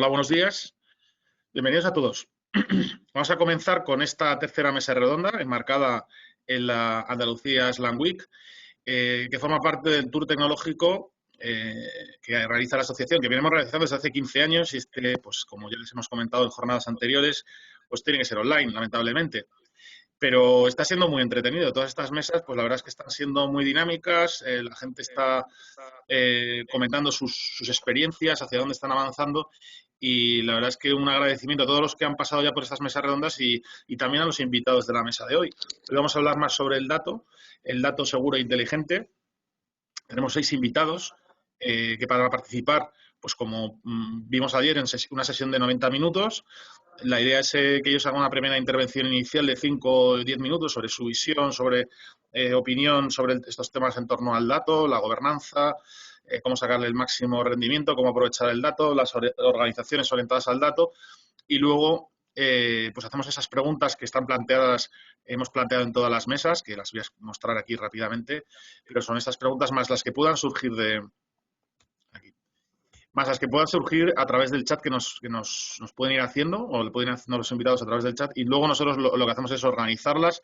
Hola, buenos días. Bienvenidos a todos. Vamos a comenzar con esta tercera mesa redonda enmarcada en la Andalucía Slam Week, que forma parte del tour tecnológico que realiza la asociación, que venimos realizando desde hace 15 años y pues como ya les hemos comentado en jornadas anteriores, pues tiene que ser online, lamentablemente. Pero está siendo muy entretenido. Todas estas mesas, pues la verdad es que están siendo muy dinámicas, la gente está comentando sus experiencias, hacia dónde están avanzando y la verdad es que un agradecimiento a todos los que han pasado ya por estas mesas redondas y también a los invitados de la mesa de hoy. Hoy vamos a hablar más sobre el dato seguro e inteligente. Tenemos 6 invitados que para participar, pues como vimos ayer en una sesión de 90 minutos, la idea es que ellos hagan una primera intervención inicial de 5 o 10 minutos sobre su visión, sobre opinión sobre estos temas en torno al dato, la gobernanza, cómo sacarle el máximo rendimiento, cómo aprovechar el dato, las organizaciones orientadas al dato y luego pues hacemos esas preguntas que están planteadas, hemos planteado en todas las mesas, que las voy a mostrar aquí rápidamente, pero son estas preguntas más las que puedan surgir más las que puedan surgir a través del chat que nos pueden ir haciendo o le pueden ir haciendo los invitados a través del chat y luego nosotros lo que hacemos es organizarlas,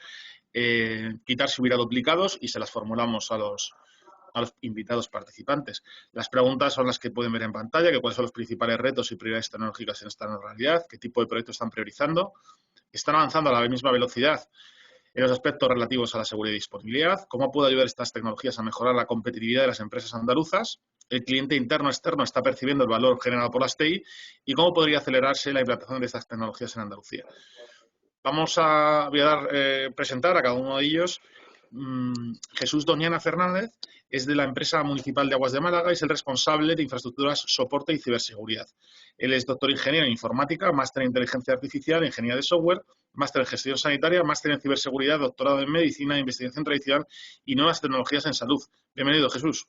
quitar si hubiera duplicados y se las formulamos a los invitados participantes. Las preguntas son las que pueden ver en pantalla, que cuáles son los principales retos y prioridades tecnológicas en esta nueva realidad, qué tipo de proyectos están priorizando, están avanzando a la misma velocidad en los aspectos relativos a la seguridad y disponibilidad, cómo puede ayudar estas tecnologías a mejorar la competitividad de las empresas andaluzas, el cliente interno o externo está percibiendo el valor generado por las TI y cómo podría acelerarse la implantación de estas tecnologías en Andalucía. Voy a presentar a cada uno de ellos. Jesús Doñana Fernández es de la empresa municipal de Aguas de Málaga y es el responsable de infraestructuras, soporte y ciberseguridad. Él es doctor ingeniero en informática, máster en inteligencia artificial, ingeniería de software, máster en gestión sanitaria, máster en ciberseguridad, doctorado en medicina, investigación tradicional y nuevas tecnologías en salud. Bienvenido, Jesús.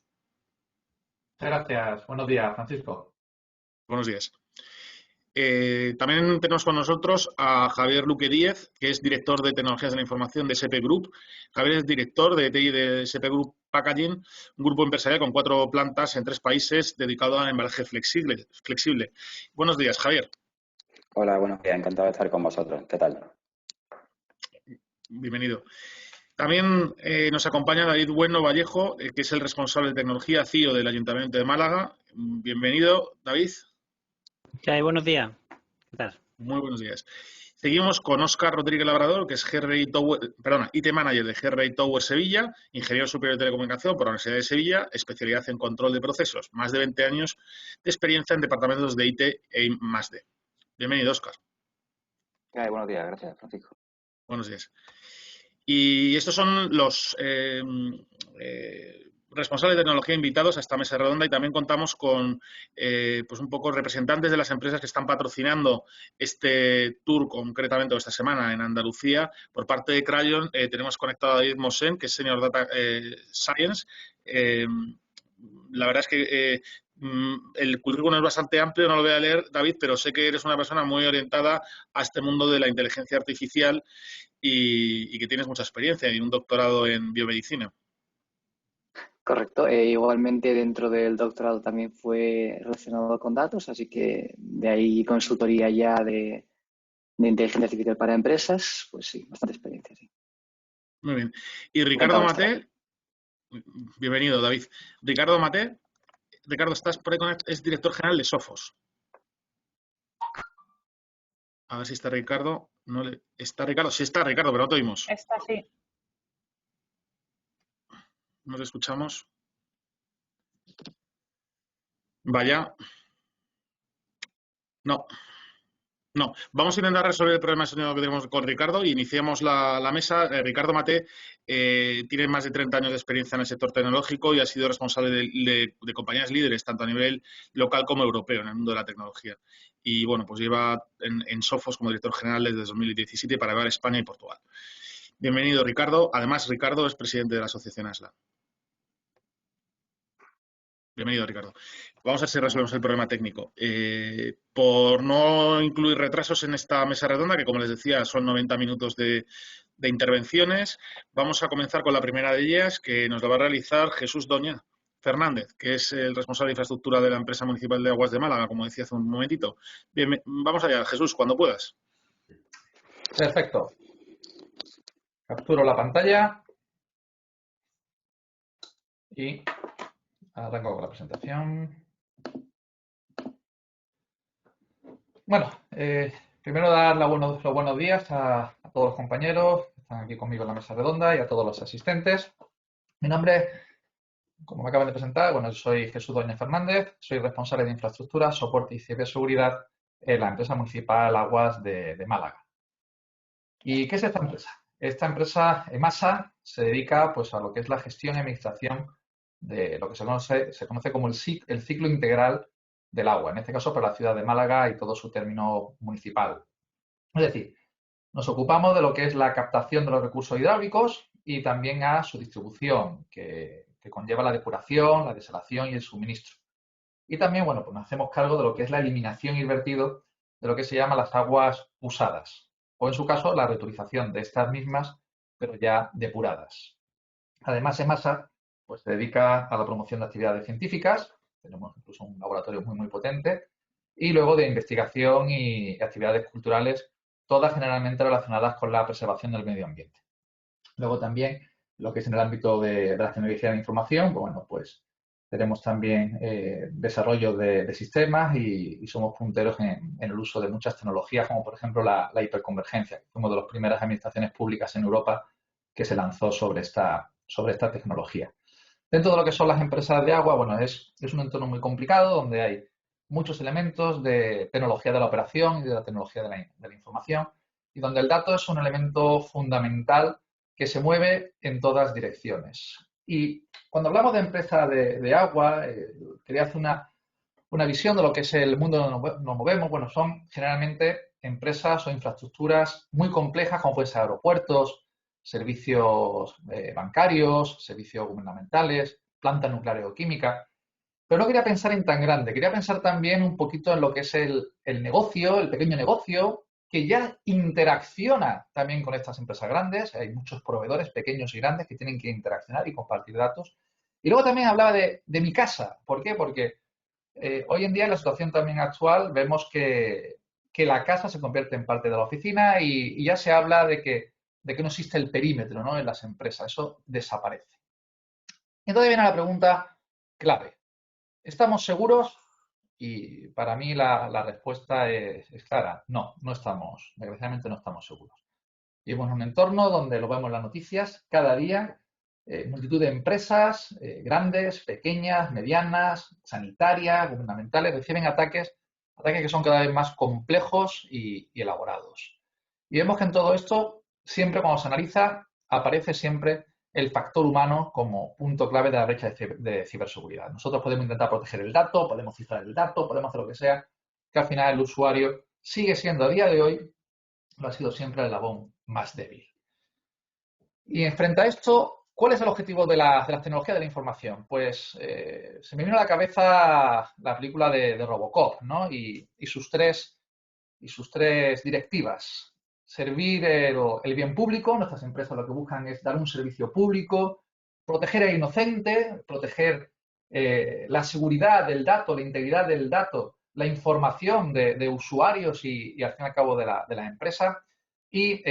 Muchas gracias. Buenos días, Francisco. Buenos días. También tenemos con nosotros a Javier Luque Díez, que es director de Tecnologías de la Información de SP Group. Javier es director de TI de SP Group Packaging, un grupo empresarial con 4 plantas en 3 países dedicado al embalaje flexible. Buenos días, Javier. Hola, buenos días. Encantado de estar con vosotros. ¿Qué tal? Bienvenido. También nos acompaña David Bueno Vallejo, que es el responsable de tecnología CEO del Ayuntamiento de Málaga. Bienvenido, David. ¿Qué hay? Buenos días. ¿Qué tal? Muy buenos días. Seguimos con Óscar Rodríguez Labrador, que es IT Manager de GRI Tower Sevilla, ingeniero superior de telecomunicación por la Universidad de Sevilla, especialidad en control de procesos, más de 20 años de experiencia en departamentos de IT e I+D. Bienvenido, Óscar. Buenos días, gracias, Francisco. Buenos días. Y estos son los responsables de tecnología invitados a esta mesa redonda y también contamos con pues un poco representantes de las empresas que están patrocinando este tour concretamente esta semana en Andalucía. Por parte de Crayon tenemos conectado a David Mosen, que es Senior Data Science. La verdad es que el currículum es bastante amplio, no lo voy a leer, David, pero sé que eres una persona muy orientada a este mundo de la inteligencia artificial y que tienes mucha experiencia y un doctorado en biomedicina. Correcto. Igualmente dentro del doctorado también fue relacionado con datos, así que de ahí consultoría ya de inteligencia artificial para empresas, pues sí, bastante experiencia, sí. Muy bien. Y Ricardo Maté, bienvenido, David. Ricardo Maté, estás por ahí es director general de Sofos. A ver si está Ricardo. ¿Está Ricardo? Sí está Ricardo, pero no te oímos. Está, sí. Nos escuchamos. Vaya. No. Vamos a intentar resolver el problema de sonido que tenemos con Ricardo y iniciamos la mesa. Ricardo Maté tiene más de 30 años de experiencia en el sector tecnológico y ha sido responsable de compañías líderes, tanto a nivel local como europeo, en el mundo de la tecnología. Y bueno, pues lleva en Sofos como director general desde 2017 para llevar España y Portugal. Bienvenido, Ricardo. Además, Ricardo es presidente de la Asociación ASLA. Bienvenido, Ricardo. Vamos a ver si resolvemos el problema técnico. Por no incluir retrasos en esta mesa redonda, que como les decía son 90 minutos de intervenciones, vamos a comenzar con la primera de ellas, que nos la va a realizar Jesús Doña Fernández, que es el responsable de infraestructura de la empresa municipal de Aguas de Málaga, como decía hace un momentito. Bien, vamos allá, Jesús, cuando puedas. Perfecto. Capturo la pantalla y arranco con la presentación. Bueno, primero dar los buenos días a todos los compañeros que están aquí conmigo en la mesa redonda y a todos los asistentes. Mi nombre, como me acaban de presentar, bueno, soy Jesús Doña Fernández, soy responsable de infraestructura, soporte y ciberseguridad en la empresa municipal Aguas de Málaga. ¿Y qué es esta empresa? Esta empresa, EMASA, se dedica pues, a lo que es la gestión y administración de lo que se conoce como el ciclo integral del agua, en este caso para la ciudad de Málaga y todo su término municipal. Es decir, nos ocupamos de lo que es la captación de los recursos hidráulicos y también a su distribución, que conlleva la depuración, la desalación y el suministro. Y también, bueno, pues nos hacemos cargo de lo que es la eliminación y el vertido de lo que se llama las aguas usadas, o en su caso la reutilización de estas mismas, pero ya depuradas. Además, EMASA pues, se dedica a la promoción de actividades científicas, tenemos incluso un laboratorio muy potente, y luego de investigación y actividades culturales, todas generalmente relacionadas con la preservación del medio ambiente. Luego también lo que es en el ámbito de la tecnología de información, bueno, pues tenemos también desarrollo de sistemas y somos punteros en el uso de muchas tecnologías, como por ejemplo la hiperconvergencia, que fue una de las primeras administraciones públicas en Europa que se lanzó sobre esta tecnología. Dentro de lo que son las empresas de agua, bueno, es un entorno muy complicado donde hay muchos elementos de tecnología de la operación y de la tecnología de la información y donde el dato es un elemento fundamental que se mueve en todas direcciones. Y cuando hablamos de empresas de agua, quería hacer una visión de lo que es el mundo donde nos movemos. Bueno, son generalmente empresas o infraestructuras muy complejas, como pueden ser aeropuertos, servicios bancarios, servicios gubernamentales, plantas nucleares o químicas. Pero no quería pensar en tan grande, quería pensar también un poquito en lo que es el negocio, el pequeño negocio, que ya interacciona también con estas empresas grandes. Hay muchos proveedores pequeños y grandes que tienen que interaccionar y compartir datos. Y luego también hablaba de mi casa. ¿Por qué? Porque hoy en día, en la situación también actual, vemos que la casa se convierte en parte de la oficina y ya se habla de que no existe el perímetro, ¿no?, en las empresas. Eso desaparece. Entonces viene la pregunta clave. ¿Estamos seguros? Y para mí la respuesta es clara. No estamos, desgraciadamente no estamos seguros. Vivimos en un entorno donde lo vemos en las noticias cada día, multitud de empresas, grandes, pequeñas, medianas, sanitarias, gubernamentales, reciben ataques que son cada vez más complejos y elaborados. Y vemos que en todo esto, siempre cuando se analiza, aparece siempre el factor humano como punto clave de la brecha de ciberseguridad. Nosotros podemos intentar proteger el dato, podemos cifrar el dato, podemos hacer lo que sea, que al final el usuario sigue siendo a día de hoy, lo ha sido siempre el eslabón más débil. Y frente a esto, ¿cuál es el objetivo de las tecnologías de la información? Pues se me vino a la cabeza la película de Robocop, ¿no? Y sus tres directivas. Servir el bien público, nuestras empresas lo que buscan es dar un servicio público, proteger al inocente, proteger la seguridad del dato, la integridad del dato, la información de usuarios y al fin y al cabo de la empresa y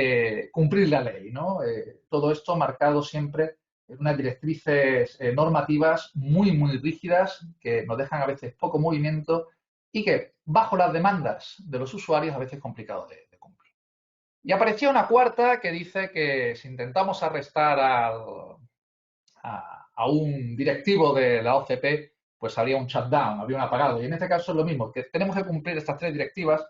cumplir la ley, ¿no? Todo esto marcado siempre en unas directrices normativas muy rígidas que nos dejan a veces poco movimiento y que, bajo las demandas de los usuarios, a veces es complicado de cumplir. Y apareció una cuarta que dice que si intentamos arrestar a un directivo de la OCP, pues habría un shutdown, habría un apagado. Y en este caso es lo mismo, que tenemos que cumplir estas tres directivas,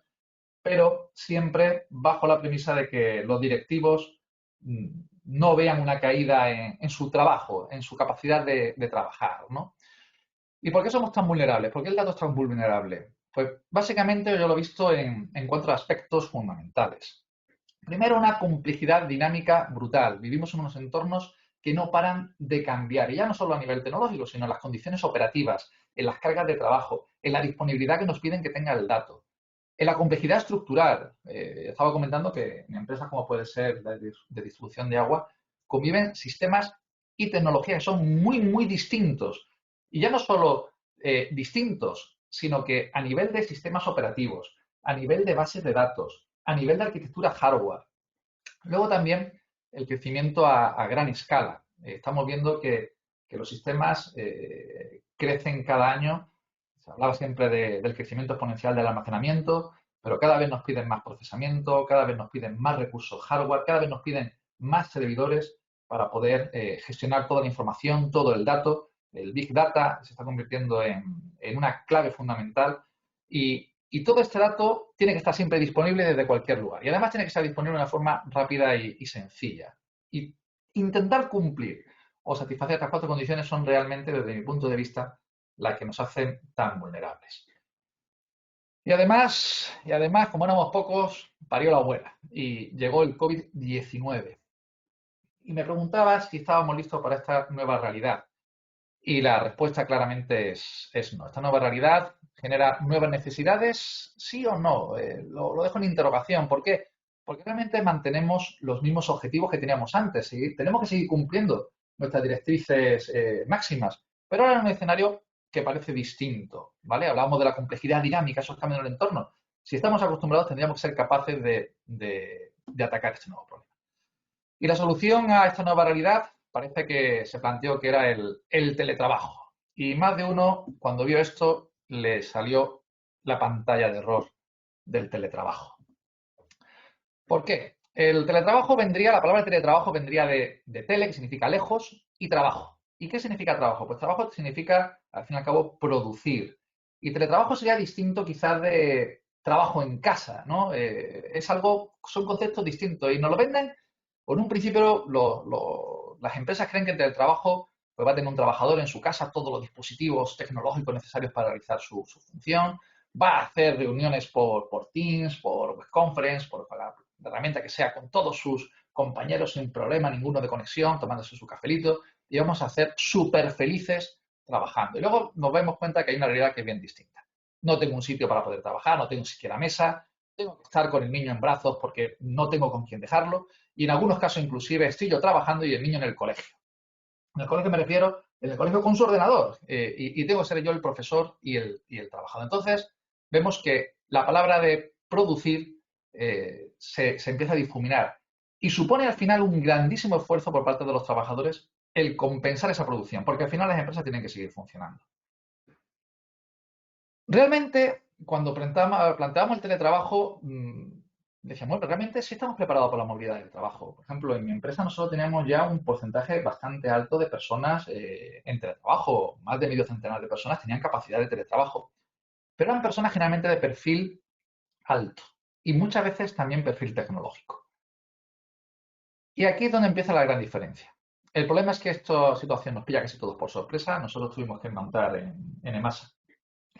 pero siempre bajo la premisa de que los directivos no vean una caída en su trabajo, en su capacidad de trabajar, ¿no? ¿Y por qué somos tan vulnerables? ¿Por qué el dato es tan vulnerable? Pues básicamente yo lo he visto en 4 aspectos fundamentales. Primero, una complejidad dinámica brutal. Vivimos en unos entornos que no paran de cambiar, y ya no solo a nivel tecnológico, sino en las condiciones operativas, en las cargas de trabajo, en la disponibilidad que nos piden que tenga el dato, en la complejidad estructural. Estaba comentando que en empresas como puede ser de distribución de agua, conviven sistemas y tecnologías que son muy distintos. Y ya no solo distintos, sino que a nivel de sistemas operativos, a nivel de bases de datos, a nivel de arquitectura hardware. Luego también el crecimiento a gran escala. Estamos viendo que los sistemas crecen cada año. Se hablaba siempre del crecimiento exponencial del almacenamiento, pero cada vez nos piden más procesamiento, cada vez nos piden más recursos hardware, cada vez nos piden más servidores para poder gestionar toda la información, todo el dato. El Big Data se está convirtiendo en una clave fundamental y todo este dato tiene que estar siempre disponible desde cualquier lugar. Y además tiene que estar disponible de una forma rápida y sencilla. Y intentar cumplir o satisfacer estas 4 condiciones son realmente, desde mi punto de vista, las que nos hacen tan vulnerables. Y además, como éramos pocos, parió la abuela y llegó el COVID-19. Y me preguntabas si estábamos listos para esta nueva realidad. Y la respuesta claramente es no. Esta nueva realidad genera nuevas necesidades, sí o no. Lo dejo en interrogación. ¿Por qué? Porque realmente mantenemos los mismos objetivos que teníamos antes. ¿Sí? Tenemos que seguir cumpliendo nuestras directrices máximas, pero ahora en un escenario que parece distinto, ¿vale? Hablamos de la complejidad dinámica, esos cambios en el entorno. Si estamos acostumbrados, tendríamos que ser capaces de atacar este nuevo problema. Y la solución a esta nueva realidad parece que se planteó que era el teletrabajo. Y más de uno, cuando vio esto, le salió la pantalla de error del teletrabajo. ¿Por qué? El teletrabajo vendría, la palabra teletrabajo vendría de tele, que significa lejos, y trabajo. ¿Y qué significa trabajo? Pues trabajo significa, al fin y al cabo, producir. Y teletrabajo sería distinto quizás de trabajo en casa, ¿no? Son conceptos distintos y nos lo venden. En un principio, las empresas creen que el teletrabajo pues va a tener un trabajador en su casa, todos los dispositivos tecnológicos necesarios para realizar su función, va a hacer reuniones por Teams, por web conference, por la herramienta que sea, con todos sus compañeros sin problema ninguno de conexión, tomándose su cafelito, y vamos a ser súper felices trabajando. Y luego nos damos cuenta que hay una realidad que es bien distinta. No tengo un sitio para poder trabajar, no tengo ni siquiera mesa, tengo que estar con el niño en brazos porque no tengo con quién dejarlo, y en algunos casos inclusive estoy yo trabajando y el niño en el colegio. En el colegio me refiero, en el colegio con su ordenador, y tengo que ser yo el profesor y el trabajador. Entonces, vemos que la palabra de producir se empieza a difuminar y supone al final un grandísimo esfuerzo por parte de los trabajadores el compensar esa producción, porque al final las empresas tienen que seguir funcionando. Realmente, cuando planteamos el teletrabajo, decíamos, bueno, realmente sí estamos preparados para la movilidad del trabajo. Por ejemplo, en mi empresa nosotros teníamos ya un porcentaje bastante alto de personas en teletrabajo. Más de medio centenar de personas tenían capacidad de teletrabajo. Pero eran personas generalmente de perfil alto y muchas veces también perfil tecnológico. Y aquí es donde empieza la gran diferencia. El problema es que esta situación nos pilla casi todos por sorpresa. Nosotros tuvimos que montar en EMASA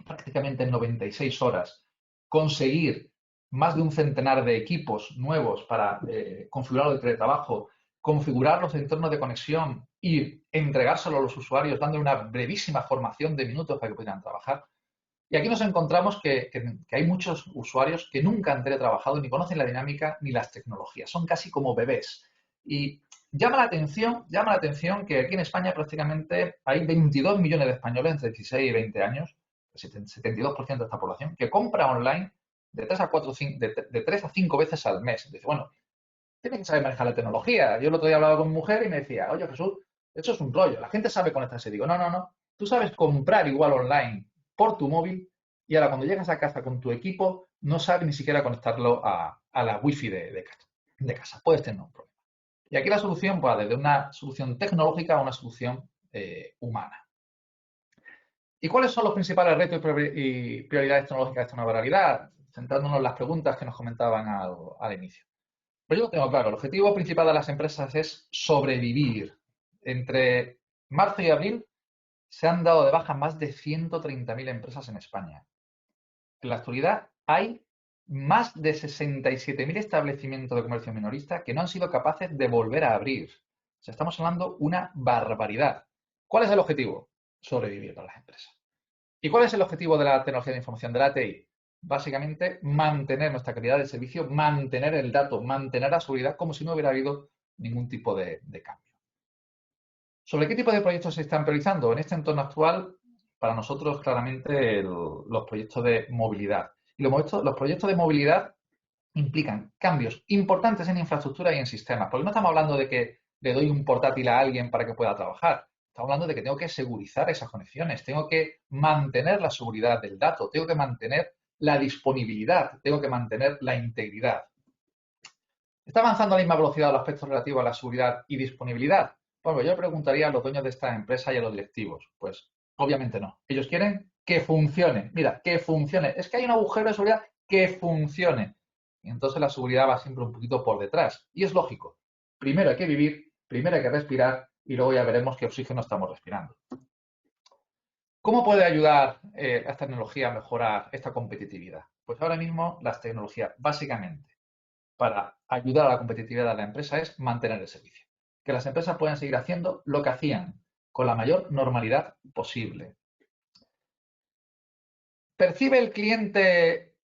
prácticamente en 96 horas conseguir más de un centenar de equipos nuevos para configurar el teletrabajo, configurar los entornos de conexión y entregárselo a los usuarios dando una brevísima formación de minutos para que pudieran trabajar. Y aquí nos encontramos que hay muchos usuarios que nunca han teletrabajado ni conocen la dinámica ni las tecnologías. Son casi como bebés. Y llama la atención que aquí en España prácticamente hay 22 millones de españoles entre 16 y 20 años, el 72% de esta población, que compra online de 3 a 5 veces al mes. Dice, bueno, tienes que saber manejar la tecnología. Yo el otro día hablaba con mi mujer y me decía, oye Jesús, eso es un rollo, la gente sabe conectarse. Digo, no, tú sabes comprar igual online por tu móvil y ahora cuando llegas a casa con tu equipo no sabes ni siquiera conectarlo a la wifi de casa. Puedes tener un problema. Y aquí la solución va desde una solución tecnológica a una solución humana. ¿Y cuáles son los principales retos y prioridades tecnológicas de esta nueva realidad? Centrándonos en las preguntas que nos comentaban al inicio. Pero yo lo tengo claro, el objetivo principal de las empresas es sobrevivir. Entre marzo y abril se han dado de baja más de 130.000 empresas en España. En la actualidad hay más de 67.000 establecimientos de comercio minorista que no han sido capaces de volver a abrir. O sea, estamos hablando una barbaridad. ¿Cuál es el objetivo? Sobrevivir para las empresas. ¿Y cuál es el objetivo de la tecnología de información, de la TI? Básicamente, mantener nuestra calidad de servicio, mantener el dato, mantener la seguridad como si no hubiera habido ningún tipo de cambio. ¿Sobre qué tipo de proyectos se están priorizando? En este entorno actual, para nosotros claramente los proyectos de movilidad. Y los proyectos de movilidad implican cambios importantes en infraestructura y en sistemas, porque no estamos hablando de que le doy un portátil a alguien para que pueda trabajar. Estamos hablando de que tengo que segurizar esas conexiones, tengo que mantener la seguridad del dato, tengo que mantener la disponibilidad, tengo que mantener la integridad. ¿Está avanzando a la misma velocidad los aspectos relativos a la seguridad y disponibilidad? Bueno, yo le preguntaría a los dueños de esta empresa y a los directivos. Pues obviamente no. Ellos quieren que funcione. Mira, que funcione. Es que hay un agujero de seguridad que funcione. Y entonces la seguridad va siempre un poquito por detrás. Y es lógico. Primero hay que vivir, primero hay que respirar y luego ya veremos qué oxígeno estamos respirando. ¿Cómo puede ayudar esta tecnología a mejorar esta competitividad? Pues ahora mismo las tecnologías, básicamente, para ayudar a la competitividad de la empresa es mantener el servicio. Que las empresas puedan seguir haciendo lo que hacían con la mayor normalidad posible. ¿Percibe el cliente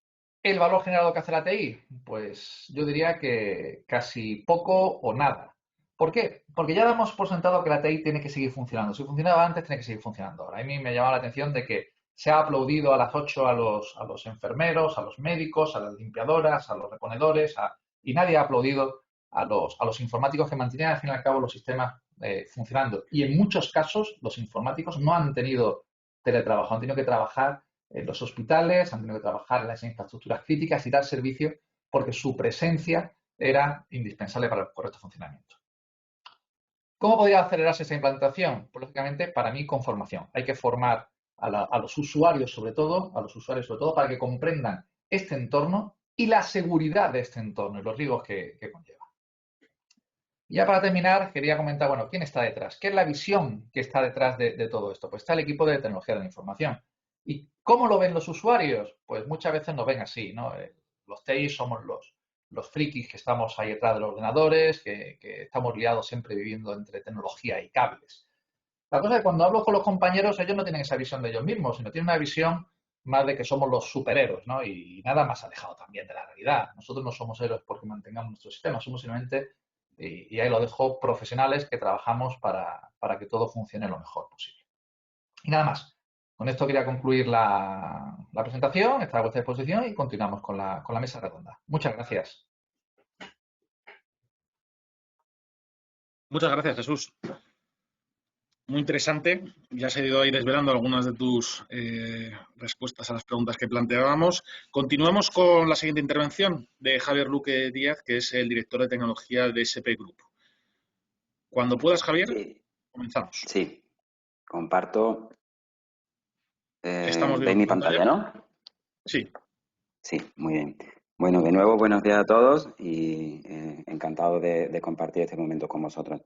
el valor generado que hace la TI? Pues yo diría que casi poco o nada. ¿Por qué? Porque ya damos por sentado que la TI tiene que seguir funcionando. Si funcionaba antes, tiene que seguir funcionando ahora. A mí me llama la atención de que se ha aplaudido a las 8 a los enfermeros, a los médicos, a las limpiadoras, a los reponedores, y nadie ha aplaudido a los informáticos que mantienen al fin y al cabo los sistemas funcionando. Y en muchos casos los informáticos no han tenido teletrabajo, han tenido que trabajar en los hospitales, han tenido que trabajar en las infraestructuras críticas y dar servicio porque su presencia era indispensable para el correcto funcionamiento. ¿Cómo podría acelerarse esa implantación? Pues lógicamente, para mí, con formación. Hay que formar a los usuarios sobre todo, para que comprendan este entorno y la seguridad de este entorno y los riesgos que conlleva. Y ya para terminar, quería comentar, bueno, ¿quién está detrás? ¿Qué es la visión que está detrás de todo esto? Pues está el equipo de tecnología de la información. ¿Y cómo lo ven los usuarios? Pues muchas veces nos ven así, ¿no? Los TI somos los frikis que estamos ahí detrás de los ordenadores, que estamos liados siempre viviendo entre tecnología y cables. La cosa es que cuando hablo con los compañeros, ellos no tienen esa visión de ellos mismos, sino tienen una visión más de que somos los superhéroes, ¿no? Y nada más alejado también de la realidad. Nosotros no somos héroes porque mantengamos nuestro sistema, somos simplemente, y ahí lo dejo, profesionales que trabajamos para que todo funcione lo mejor posible. Y nada más. Con esto quería concluir la presentación, está a vuestra disposición y continuamos con la mesa redonda. Muchas gracias. Muchas gracias, Jesús. Muy interesante. Ya has ido ahí desvelando algunas de tus respuestas a las preguntas que planteábamos. Continuamos con la siguiente intervención de Javier Luque Díaz, que es el director de tecnología de SP Group. Cuando puedas, Javier, Sí, comenzamos. sí. Comparto. Estamos ¿Veis viendo mi tu pantalla. pantalla, no? Sí. Sí, muy bien. Bueno, de nuevo, buenos días a todos y encantado de compartir este momento con vosotros.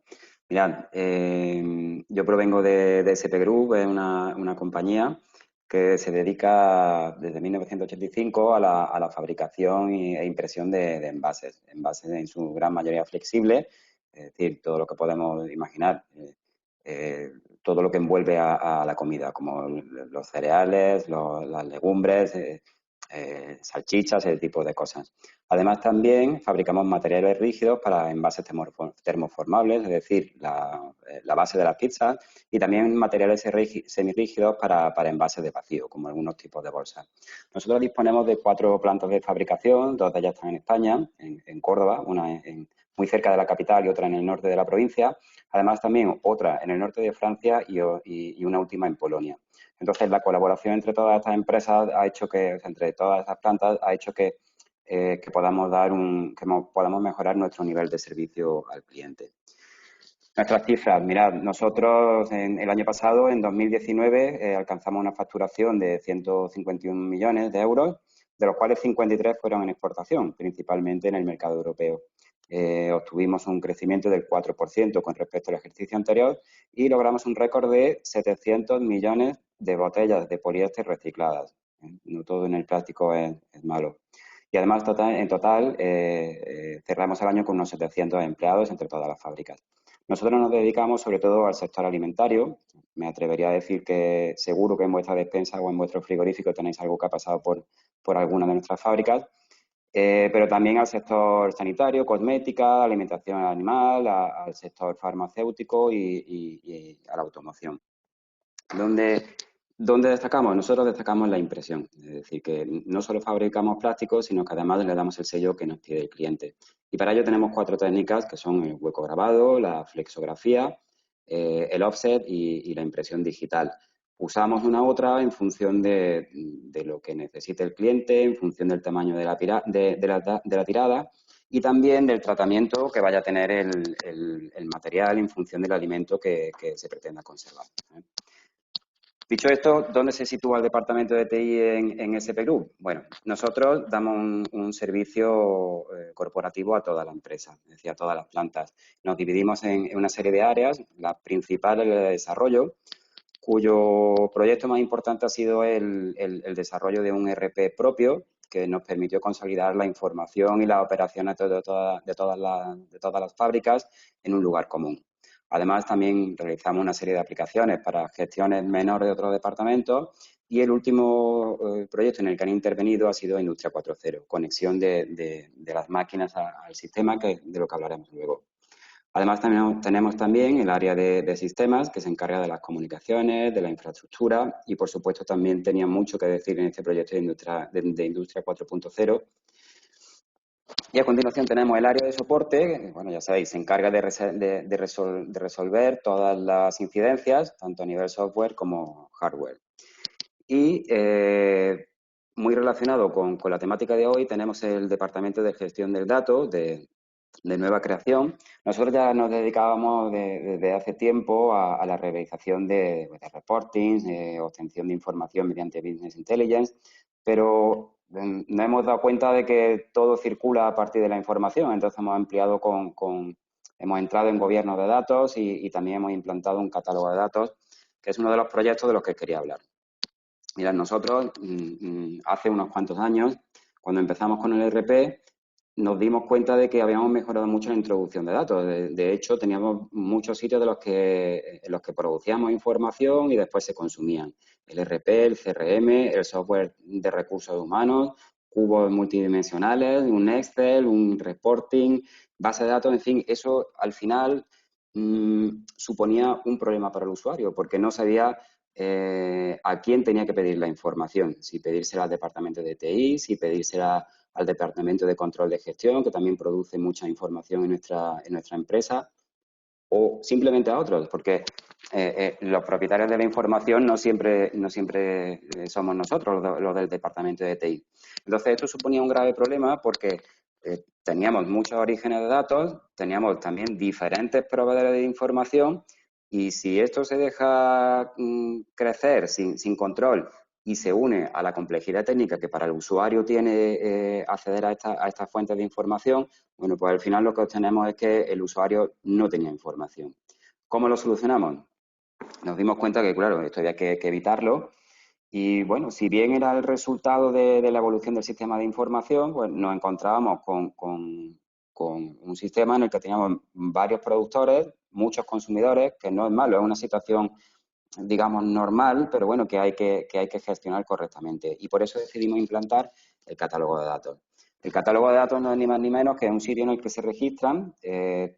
Mirad, yo provengo de SP Group, es una compañía que se dedica desde 1985 a la fabricación e impresión de envases en su gran mayoría flexibles, es decir, todo lo que podemos imaginar, todo lo que envuelve a la comida, como los cereales, las legumbres, salchichas, ese tipo de cosas. Además, también fabricamos materiales rígidos para envases termoformables, es decir, la base de las pizzas, y también materiales semirrígidos para envases de vacío, como algunos tipos de bolsas. Nosotros disponemos de 4 plantas de fabricación, 2 de ellas están en España, en Córdoba, una muy cerca de la capital y otra en el norte de la provincia. Además, también otra en el norte de Francia y una última en Polonia. Entonces, la colaboración entre todas estas empresas ha hecho que, entre todas estas plantas, ha hecho que podamos podamos mejorar nuestro nivel de servicio al cliente. Nuestras cifras, mirad, nosotros en el año pasado, en 2019, alcanzamos una facturación de 151 millones de euros, de los cuales 53 fueron en exportación, principalmente en el mercado europeo. Obtuvimos un crecimiento del 4% con respecto al ejercicio anterior y logramos un récord de 700 millones de botellas de poliéster recicladas. No todo en el plástico es malo. Y además, en total, cerramos el año con unos 700 empleados entre todas las fábricas. Nosotros nos dedicamos sobre todo al sector alimentario. Me atrevería a decir que seguro que en vuestra despensa o en vuestro frigorífico tenéis algo que ha pasado por alguna de nuestras fábricas. Pero también al sector sanitario, cosmética, alimentación animal, al sector farmacéutico y a la automoción. Donde ¿Dónde destacamos? Nosotros destacamos la impresión, es decir, que no solo fabricamos plásticos, sino que además le damos el sello que nos pide el cliente. Y para ello tenemos 4 técnicas que son el hueco grabado, la flexografía, el offset y la impresión digital. Usamos una u otra en función de lo que necesite el cliente, en función del tamaño de la tirada y también del tratamiento que vaya a tener el material en función del alimento que se pretenda conservar. Dicho esto, ¿dónde se sitúa el departamento de TI en SP Group? Bueno, nosotros damos un servicio corporativo a toda la empresa, es decir, a todas las plantas. Nos dividimos en una serie de áreas. La principal es el de desarrollo, cuyo proyecto más importante ha sido el desarrollo de un ERP propio que nos permitió consolidar la información y las operaciones de todas las fábricas en un lugar común. Además, también realizamos una serie de aplicaciones para gestiones menores de otros departamentos y el último proyecto en el que han intervenido ha sido Industria 4.0, conexión de las máquinas al sistema, de lo que hablaremos luego. Además, tenemos también el área de sistemas, que se encarga de las comunicaciones, de la infraestructura y, por supuesto, también tenía mucho que decir en este proyecto de Industria 4.0. Y a continuación tenemos el área de soporte, que, bueno, ya sabéis, se encarga de resolver todas las incidencias, tanto a nivel software como hardware. Y muy relacionado con la temática de hoy, tenemos el departamento de gestión del dato, de nueva creación. Nosotros ya nos dedicábamos desde hace tiempo a la realización de reportings, obtención de información mediante Business Intelligence, pero nos hemos dado cuenta de que todo circula a partir de la información. Entonces hemos ampliado hemos entrado en gobierno de datos y también hemos implantado un catálogo de datos, que es uno de los proyectos de los que quería hablar. Mirad, nosotros hace unos cuantos años, cuando empezamos con el ERP, nos dimos cuenta de que habíamos mejorado mucho la introducción de datos. De hecho, teníamos muchos sitios en los que producíamos información y después se consumían. El ERP, el CRM, el software de recursos humanos, cubos multidimensionales, un Excel, un reporting, base de datos, en fin, eso al final suponía un problema para el usuario porque no sabía a quién tenía que pedir la información, si pedírsela al departamento de TI, si pedírsela al departamento de control de gestión, que también produce mucha información en nuestra empresa, o simplemente a otros, porque los propietarios de la información no siempre somos nosotros los del departamento de TI. Entonces, esto suponía un grave problema porque teníamos muchos orígenes de datos, teníamos también diferentes proveedores de información y si esto se deja crecer sin control y se une a la complejidad técnica que para el usuario tiene acceder a estas fuentes de información, bueno, pues al final lo que obtenemos es que el usuario no tenía información. ¿Cómo lo solucionamos? Nos dimos cuenta que, claro, esto había que evitarlo y, bueno, si bien era el resultado de la evolución del sistema de información, pues nos encontrábamos con un sistema en el que teníamos varios productores, muchos consumidores, que no es malo, es una situación digamos, normal, pero bueno, que hay que gestionar correctamente. Y por eso decidimos implantar el catálogo de datos. El catálogo de datos no es ni más ni menos que un sitio en el que se registran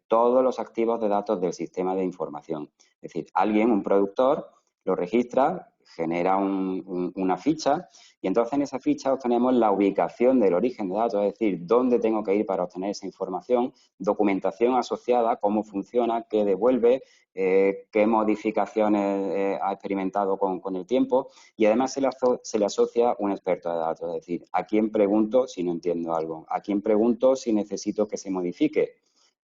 todos los activos de datos del sistema de información. Es decir, alguien, un productor, lo registra, genera una ficha y entonces en esa ficha obtenemos la ubicación del origen de datos, es decir, dónde tengo que ir para obtener esa información, documentación asociada, cómo funciona, qué devuelve, qué modificaciones ha experimentado con el tiempo y además se le asocia un experto de datos, es decir, a quién pregunto si no entiendo algo, a quién pregunto si necesito que se modifique.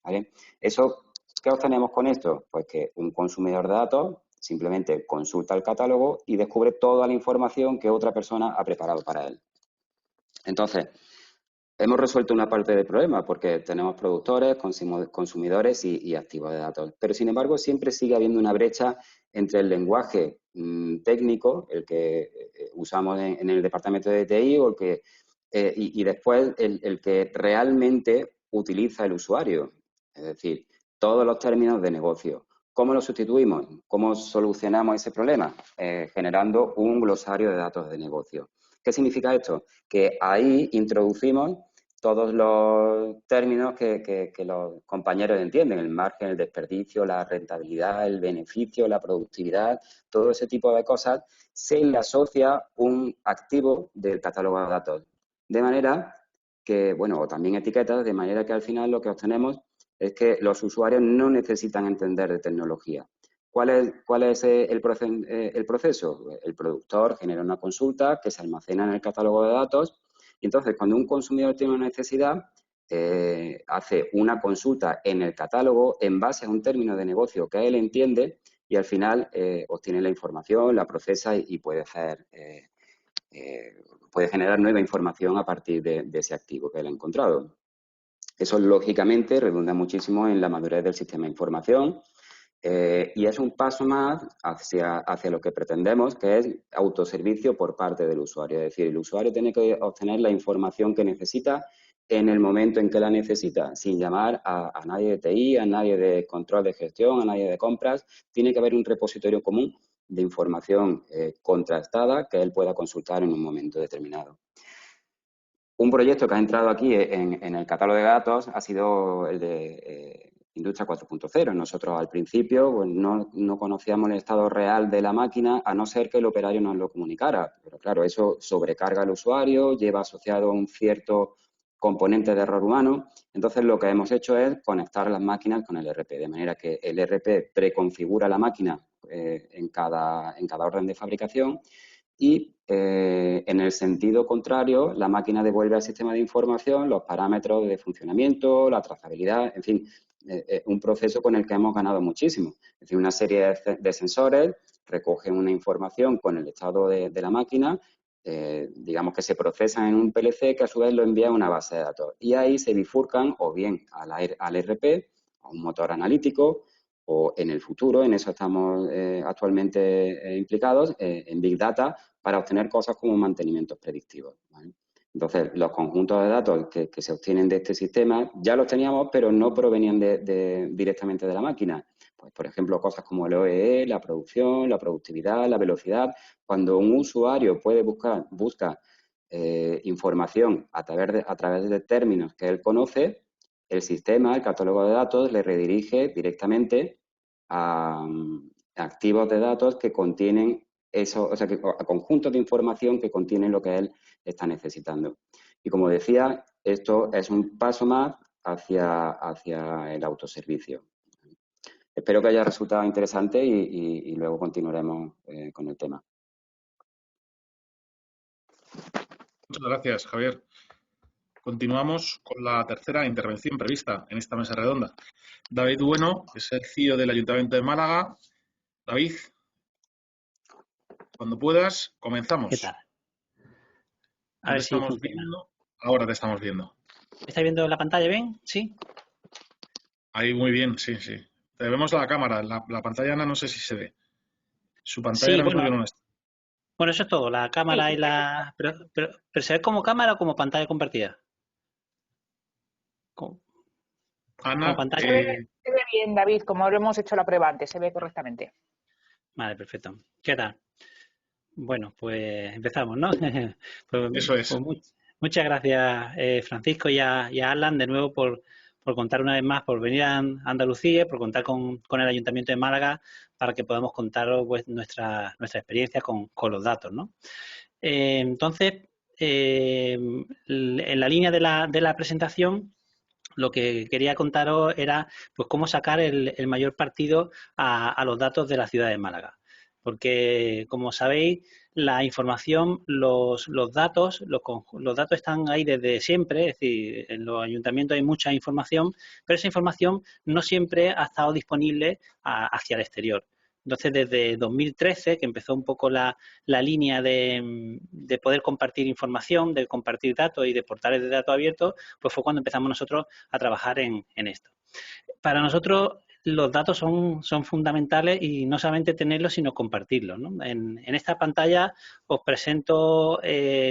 ¿Vale? Eso, ¿qué obtenemos con esto? Pues que un consumidor de datos simplemente consulta el catálogo y descubre toda la información que otra persona ha preparado para él. Entonces, hemos resuelto una parte del problema porque tenemos productores, consumidores y activos de datos. Pero, sin embargo, siempre sigue habiendo una brecha entre el lenguaje técnico, el que usamos en el departamento de TI, o y después el que realmente utiliza el usuario. Es decir, todos los términos de negocio. ¿Cómo lo sustituimos? ¿Cómo solucionamos ese problema? Generando un glosario de datos de negocio. ¿Qué significa esto? Que ahí introducimos todos los términos que los compañeros entienden, el margen, el desperdicio, la rentabilidad, el beneficio, la productividad, todo ese tipo de cosas, se le asocia un activo del catálogo de datos. De manera que, bueno, o también etiquetas, de manera que al final lo que obtenemos es que los usuarios no necesitan entender de tecnología. ¿Cuál es el proceso? El productor genera una consulta que se almacena en el catálogo de datos y entonces cuando un consumidor tiene una necesidad, hace una consulta en el catálogo en base a un término de negocio que él entiende y al final obtiene la información, la procesa y puede generar nueva información a partir de ese activo que él ha encontrado. Eso, lógicamente, redunda muchísimo en la madurez del sistema de información y es un paso más hacia lo que pretendemos, que es autoservicio por parte del usuario. Es decir, el usuario tiene que obtener la información que necesita en el momento en que la necesita, sin llamar a nadie de TI, a nadie de control de gestión, a nadie de compras. Tiene que haber un repositorio común de información contrastada que él pueda consultar en un momento determinado. Un proyecto que ha entrado aquí en el catálogo de datos ha sido el de Industria 4.0. Nosotros al principio pues, no conocíamos el estado real de la máquina a no ser que el operario nos lo comunicara. Pero claro, eso sobrecarga al usuario, lleva asociado un cierto componente de error humano. Entonces lo que hemos hecho es conectar las máquinas con el ERP, de manera que el ERP preconfigura la máquina en cada orden de fabricación y en el sentido contrario, la máquina devuelve al sistema de información los parámetros de funcionamiento, la trazabilidad, en fin, un proceso con el que hemos ganado muchísimo. Es decir, una serie de sensores recogen una información con el estado de la máquina, digamos que se procesan en un PLC que a su vez lo envía a una base de datos. Y ahí se bifurcan o bien al ERP, a un motor analítico, o en el futuro, en eso estamos actualmente implicados, en Big Data, para obtener cosas como mantenimientos predictivos, ¿vale? Entonces, los conjuntos de datos que se obtienen de este sistema ya los teníamos, pero no provenían directamente de la máquina. Pues, por ejemplo, cosas como el OEE, la producción, la productividad, la velocidad. Cuando un usuario busca información a través de términos que él conoce, el sistema, el catálogo de datos, le redirige directamente a activos de datos que contienen eso, o sea, a conjuntos de información que contienen lo que él está necesitando. Y como decía, esto es un paso más hacia el autoservicio. Espero que haya resultado interesante y luego continuaremos con el tema. Muchas gracias, Javier. Continuamos con la tercera intervención prevista en esta mesa redonda. David Bueno, que es el CEO del Ayuntamiento de Málaga. David, cuando puedas, comenzamos. ¿Qué tal? A ver si estamos viendo. Ahora te estamos viendo. ¿Me estáis viendo la pantalla bien? ¿Sí? Ahí muy bien, sí, sí. Te vemos la cámara, la pantalla no sé si se ve. Su pantalla Sí, ahora mismo yo no está. Bueno, eso es todo, la cámara y la... Pero ¿se ve como cámara o como pantalla compartida? Ana, como pantalla. Se ve bien, David, como lo hemos hecho la prueba antes, se ve correctamente. Vale, perfecto. ¿Qué tal? Bueno, pues empezamos, ¿no? Pues, eso es. Pues muchas gracias, Francisco y a Alan, de nuevo por contar una vez más, por venir a Andalucía, por contar con el Ayuntamiento de Málaga para que podamos contaros pues, nuestra experiencia con los datos, ¿no? Entonces, en la línea de la presentación, lo que quería contaros era pues cómo sacar el mayor partido a los datos de la ciudad de Málaga. Porque, como sabéis, la información, los datos están ahí desde siempre, es decir, en los ayuntamientos hay mucha información, pero esa información no siempre ha estado disponible hacia el exterior. Entonces, desde 2013, que empezó un poco la línea de poder compartir información, de compartir datos y de portales de datos abiertos, pues fue cuando empezamos nosotros a trabajar en esto. Para nosotros, los datos son fundamentales y no solamente tenerlos, sino compartirlos, ¿no? En esta pantalla os presento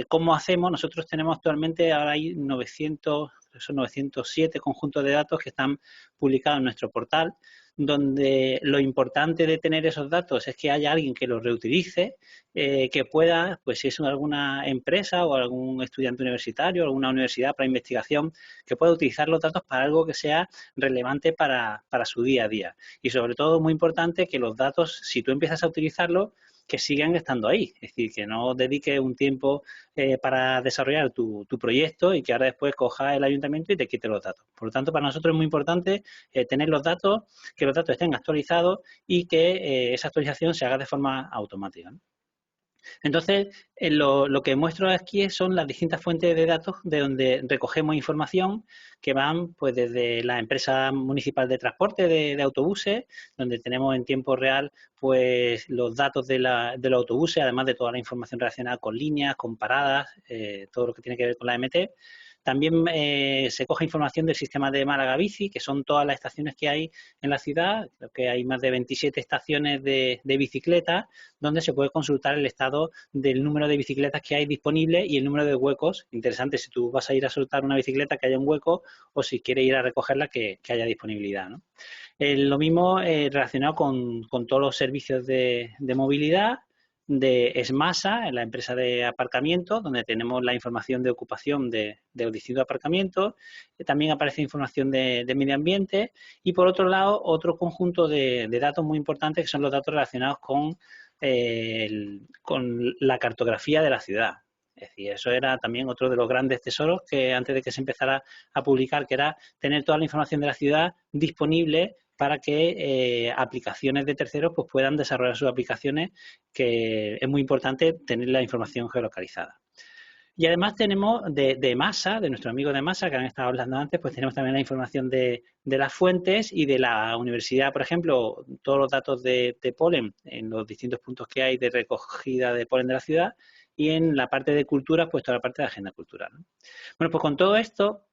cómo hacemos. Nosotros tenemos actualmente, ahora hay 907 conjuntos de datos que están publicados en nuestro portal, donde lo importante de tener esos datos es que haya alguien que los reutilice, que pueda, pues si es alguna empresa o algún estudiante universitario, alguna universidad para investigación, que pueda utilizar los datos para algo que sea relevante para su día a día. Y sobre todo, muy importante, que los datos, si tú empiezas a utilizarlos, que sigan estando ahí. Es decir, que no dediques un tiempo para desarrollar tu proyecto y que ahora después coja el ayuntamiento y te quite los datos. Por lo tanto, para nosotros es muy importante tener los datos, que los datos estén actualizados y que esa actualización se haga de forma automática, ¿no? Entonces, lo que muestro aquí son las distintas fuentes de datos de donde recogemos información que van pues desde la empresa municipal de transporte de autobuses, donde tenemos en tiempo real pues los datos de los autobuses, además de toda la información relacionada con líneas, con paradas, todo lo que tiene que ver con la MT. También se coge información del sistema de Málaga Bici, que son todas las estaciones que hay en la ciudad. Creo que hay más de 27 estaciones de bicicletas, donde se puede consultar el estado del número de bicicletas que hay disponibles y el número de huecos. Interesante si tú vas a ir a soltar una bicicleta, que haya un hueco, o si quieres ir a recogerla, que haya disponibilidad, ¿no? Lo mismo relacionado con todos los servicios de movilidad, de Esmasa, en la empresa de aparcamiento, donde tenemos la información de ocupación de los distintos aparcamientos. También aparece información de medio ambiente y, por otro lado, otro conjunto de datos muy importantes, que son los datos relacionados con la cartografía de la ciudad. Es decir, eso era también otro de los grandes tesoros que antes de que se empezara a publicar, que era tener toda la información de la ciudad disponible para que aplicaciones de terceros pues puedan desarrollar sus aplicaciones, que es muy importante tener la información geolocalizada. Y además tenemos de Masa, de nuestro amigo de Masa, que han estado hablando antes, pues tenemos también la información de las fuentes y de la universidad, por ejemplo, todos los datos de polen en los distintos puntos que hay de recogida de polen de la ciudad, y en la parte de cultura, pues toda la parte de agenda cultural, ¿no? Bueno, pues con todo esto,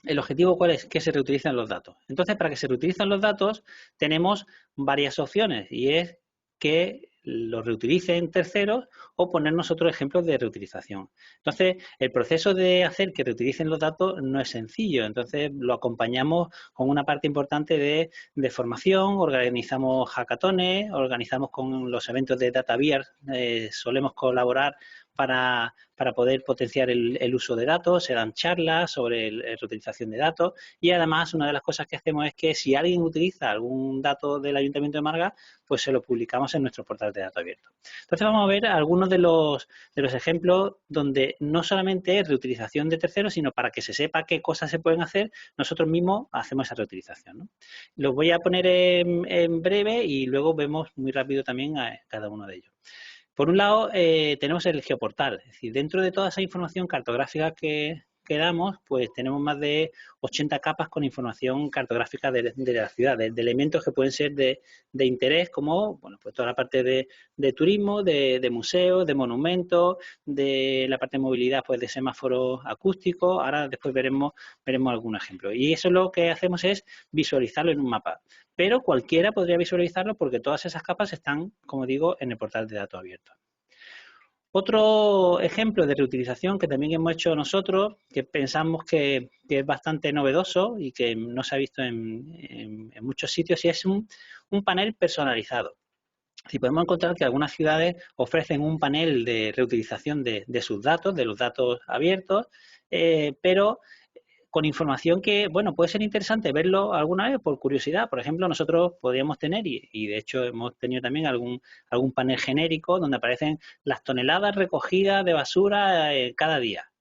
¿el objetivo cuál es? Que se reutilicen los datos. Entonces, para que se reutilicen los datos, tenemos varias opciones, y es que los reutilicen terceros o poner nosotros ejemplos de reutilización. Entonces, el proceso de hacer que reutilicen los datos no es sencillo. Entonces, lo acompañamos con una parte importante de formación, organizamos hackatones, organizamos con los eventos de DataViar, solemos colaborar para poder potenciar el uso de datos, se dan charlas sobre la reutilización de datos, y además una de las cosas que hacemos es que si alguien utiliza algún dato del Ayuntamiento de Málaga, pues se lo publicamos en nuestro portal de datos abiertos. Entonces vamos a ver algunos de los ejemplos donde no solamente es reutilización de terceros, sino para que se sepa qué cosas se pueden hacer, nosotros mismos hacemos esa reutilización, ¿no? Los voy a poner en breve y luego vemos muy rápido también a cada uno de ellos. Por un lado, tenemos el geoportal, es decir, dentro de toda esa información cartográfica que damos, pues tenemos más de 80 capas con información cartográfica de la ciudad, de elementos que pueden ser de interés, como bueno, pues toda la parte de turismo, de museos, de monumentos, de la parte de movilidad, pues de semáforos acústicos. Ahora después veremos algún ejemplo. Y eso lo que hacemos es visualizarlo en un mapa. Pero cualquiera podría visualizarlo porque todas esas capas están, como digo, en el portal de datos abiertos. Otro ejemplo de reutilización que también hemos hecho nosotros, que pensamos que es bastante novedoso y que no se ha visto en muchos sitios, y es un panel personalizado. Si podemos encontrar que algunas ciudades ofrecen un panel de reutilización de sus datos, de los datos abiertos, pero con información que, bueno, puede ser interesante verlo alguna vez por curiosidad. Por ejemplo, nosotros podríamos tener, y de hecho hemos tenido también algún panel genérico donde aparecen las toneladas recogidas de basura cada día.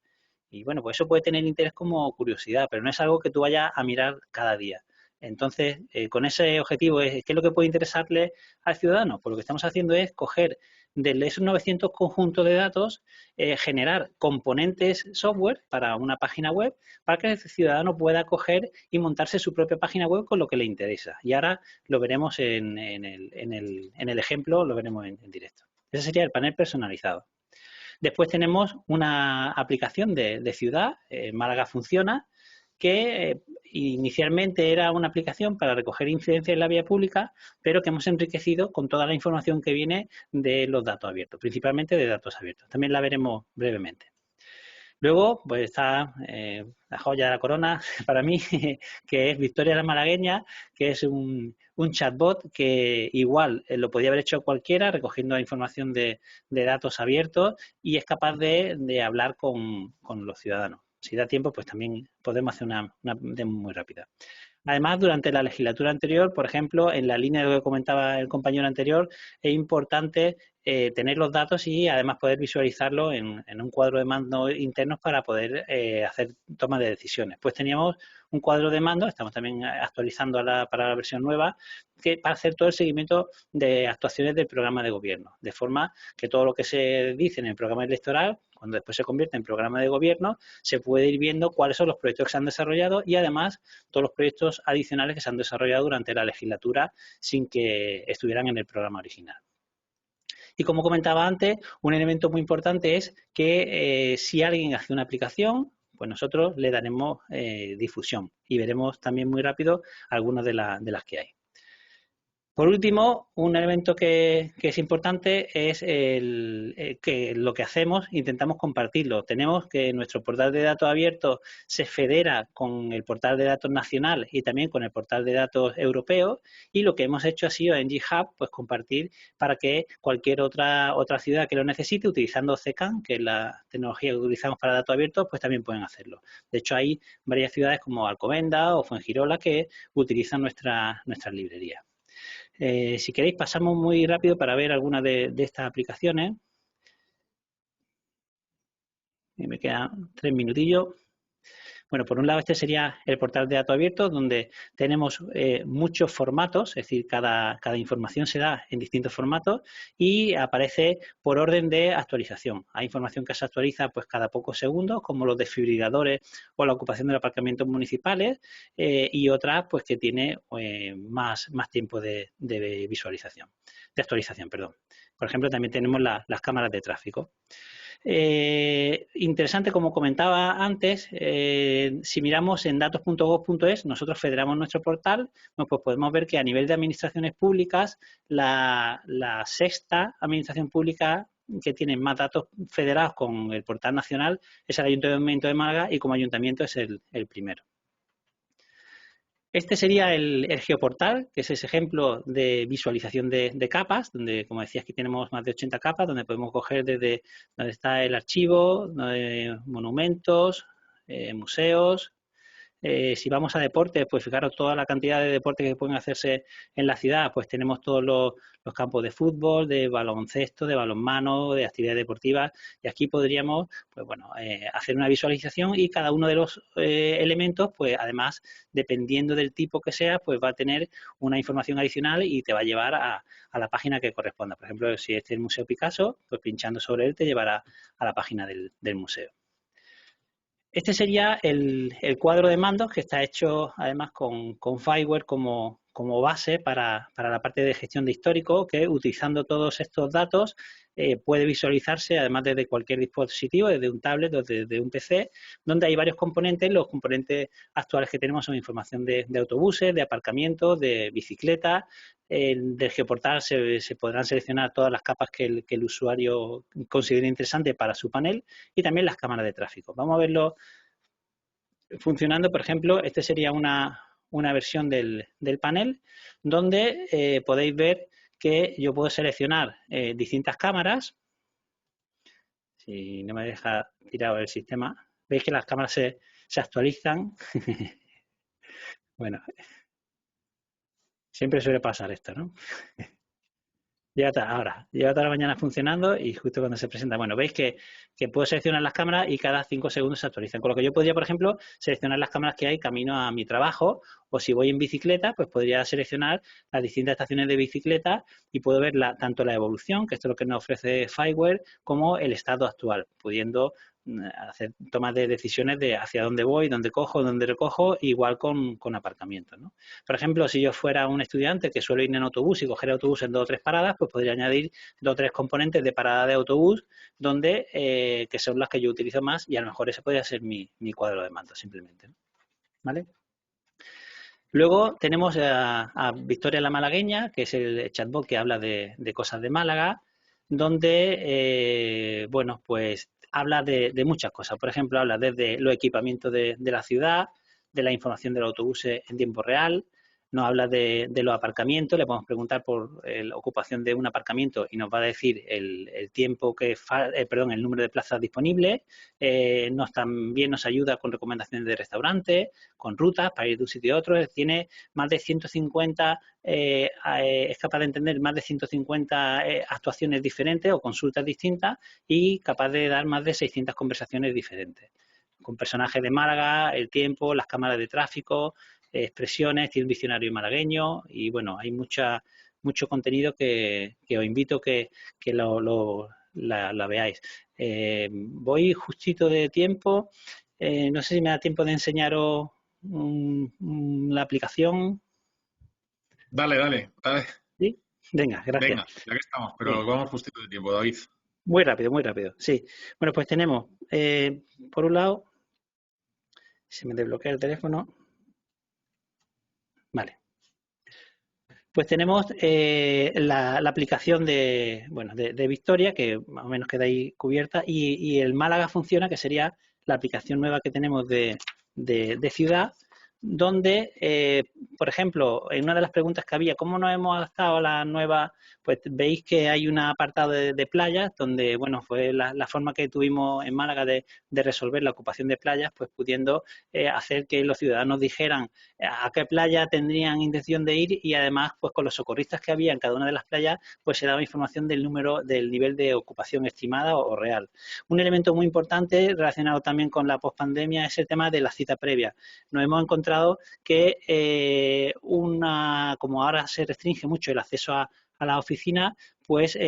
Y bueno, pues eso puede tener interés como curiosidad, pero no es algo que tú vayas a mirar cada día. Entonces, con ese objetivo, ¿qué es lo que puede interesarle al ciudadano? Pues lo que estamos haciendo es coger de esos 900 conjuntos de datos, generar componentes software para una página web para que el ciudadano pueda coger y montarse su propia página web con lo que le interesa. Y ahora lo veremos en el ejemplo, lo veremos en directo. Ese sería el panel personalizado. Después tenemos una aplicación de ciudad, Málaga Funciona, que inicialmente era una aplicación para recoger incidencias en la vía pública, pero que hemos enriquecido con toda la información que viene de los datos abiertos, principalmente de datos abiertos. También la veremos brevemente. Luego, pues está la joya de la corona para mí, que es Victoria la Malagueña, que es un chatbot que igual lo podía haber hecho cualquiera, recogiendo información de datos abiertos, y es capaz de hablar con los ciudadanos. Si da tiempo, pues también podemos hacer una demo muy rápida. Además, durante la legislatura anterior, por ejemplo, en la línea de lo que comentaba el compañero anterior, es importante tener los datos y además poder visualizarlo en un cuadro de mando internos para poder hacer toma de decisiones. Pues teníamos un cuadro de mando, estamos también actualizando para la versión nueva, para hacer todo el seguimiento de actuaciones del programa de gobierno, de forma que todo lo que se dice en el programa electoral, cuando después se convierte en programa de gobierno, se puede ir viendo cuáles son los proyectos que se han desarrollado y además todos los proyectos adicionales que se han desarrollado durante la legislatura sin que estuvieran en el programa original. Y como comentaba antes, un elemento muy importante es que si alguien hace una aplicación, pues nosotros le daremos difusión y veremos también muy rápido algunas de las que hay. Por último, un elemento que es importante es que lo que hacemos, intentamos compartirlo. Tenemos que nuestro portal de datos abiertos se federa con el portal de datos nacional y también con el portal de datos europeo, y lo que hemos hecho ha sido en GitHub pues compartir para que cualquier otra ciudad que lo necesite, utilizando CKAN, que es la tecnología que utilizamos para datos abiertos, pues también pueden hacerlo. De hecho, hay varias ciudades como Alcobendas o Fuengirola que utilizan nuestras librerías. Si queréis, pasamos muy rápido para ver algunas de estas aplicaciones. Y me quedan 3 minutillos. Bueno, por un lado este sería el portal de datos abiertos, donde tenemos muchos formatos, es decir, cada información se da en distintos formatos y aparece por orden de actualización. Hay información que se actualiza pues cada pocos segundos, como los desfibriladores o la ocupación de los aparcamientos municipales, y otras pues que tiene más tiempo de visualización, de actualización, perdón. Por ejemplo, también tenemos las cámaras de tráfico. Interesante, como comentaba antes, si miramos en datos.gov.es, nosotros federamos nuestro portal, pues podemos ver que a nivel de administraciones públicas, la sexta administración pública que tiene más datos federados con el portal nacional es el Ayuntamiento de Málaga, y como ayuntamiento es el primero. Este sería el geoportal, que es ese ejemplo de visualización de capas, donde, como decía, aquí tenemos más de 80 capas, donde podemos coger desde donde está el archivo, monumentos, museos. Si vamos a deportes, pues fijaros toda la cantidad de deportes que pueden hacerse en la ciudad. Pues tenemos todos los campos de fútbol, de baloncesto, de balonmano, de actividades deportivas, y aquí podríamos pues bueno, hacer una visualización, y cada uno de los elementos, pues además, dependiendo del tipo que sea, pues va a tener una información adicional y te va a llevar a la página que corresponda. Por ejemplo, si este es el Museo Picasso, pues pinchando sobre él te llevará a la página del museo. Este sería el cuadro de mandos, que está hecho además con Fireware como base para la parte de gestión de histórico, que utilizando todos estos datos puede visualizarse además desde cualquier dispositivo, desde un tablet o desde un PC, donde hay varios componentes. Los componentes actuales que tenemos son información de autobuses, de aparcamientos, de bicicletas. Del geoportal se podrán seleccionar todas las capas que el usuario considere interesante para su panel, y también las cámaras de tráfico. Vamos a verlo funcionando. Por ejemplo, este sería una versión del panel, donde podéis ver que yo puedo seleccionar distintas cámaras. Si no me deja tirado el sistema, veis que las cámaras se actualizan. Bueno, siempre suele pasar esto, ¿no? Lleva toda la mañana funcionando, y justo cuando se presenta, bueno, veis que puedo seleccionar las cámaras y cada 5 segundos se actualizan. Con lo que yo podría, por ejemplo, seleccionar las cámaras que hay camino a mi trabajo, o si voy en bicicleta, pues podría seleccionar las distintas estaciones de bicicleta y puedo ver tanto la evolución, que esto es lo que nos ofrece Fireware, como el estado actual, pudiendo hacer tomas de decisiones de hacia dónde voy, dónde cojo, dónde recojo, igual con aparcamientos, ¿no? Por ejemplo, si yo fuera un estudiante que suelo ir en autobús y coger autobús en 2 o 3 paradas, pues podría añadir 2 o 3 componentes de parada de autobús, donde que son las que yo utilizo más, y a lo mejor ese podría ser mi cuadro de mando simplemente, ¿no? ¿Vale? Luego tenemos a Victoria la Malagueña, que es el chatbot que habla de cosas de Málaga, donde, bueno, pues habla de muchas cosas. Por ejemplo, habla desde los equipamientos de la ciudad, de la información de los autobuses en tiempo real, nos habla de los aparcamientos, le podemos preguntar por la ocupación de un aparcamiento y nos va a decir el tiempo el número de plazas disponibles. También nos ayuda con recomendaciones de restaurantes, con rutas para ir de un sitio a otro. Tiene más de 150, es capaz de entender más de 150 actuaciones diferentes o consultas distintas y capaz de dar más de 600 conversaciones diferentes con personajes de Málaga, el tiempo, las cámaras de tráfico, expresiones, tiene un diccionario malagueño y bueno, hay mucho contenido que os invito que la veáis. Voy justito de tiempo, no sé si me da tiempo de enseñaros la aplicación. Dale. ¿Sí? Venga, gracias. Venga, ya que estamos, pero vamos justito de tiempo, David. Muy rápido, sí. Bueno, pues tenemos, por un lado, se me desbloquea el teléfono. Vale. Pues tenemos la aplicación de Victoria, que más o menos queda ahí cubierta, y el Málaga Funciona, que sería la aplicación nueva que tenemos de ciudad, donde, por ejemplo, en una de las preguntas que había, ¿cómo nos hemos adaptado a la nueva? Pues veis que hay un apartado de playas, donde, bueno, fue la forma que tuvimos en Málaga de resolver la ocupación de playas, pues pudiendo hacer que los ciudadanos dijeran a qué playa tendrían intención de ir y además, pues con los socorristas que había en cada una de las playas, pues se daba información del nivel de ocupación estimada o real. Un elemento muy importante relacionado también con la pospandemia es el tema de la cita previa. Nos hemos encontrado que como ahora se restringe mucho el acceso a la oficina, pues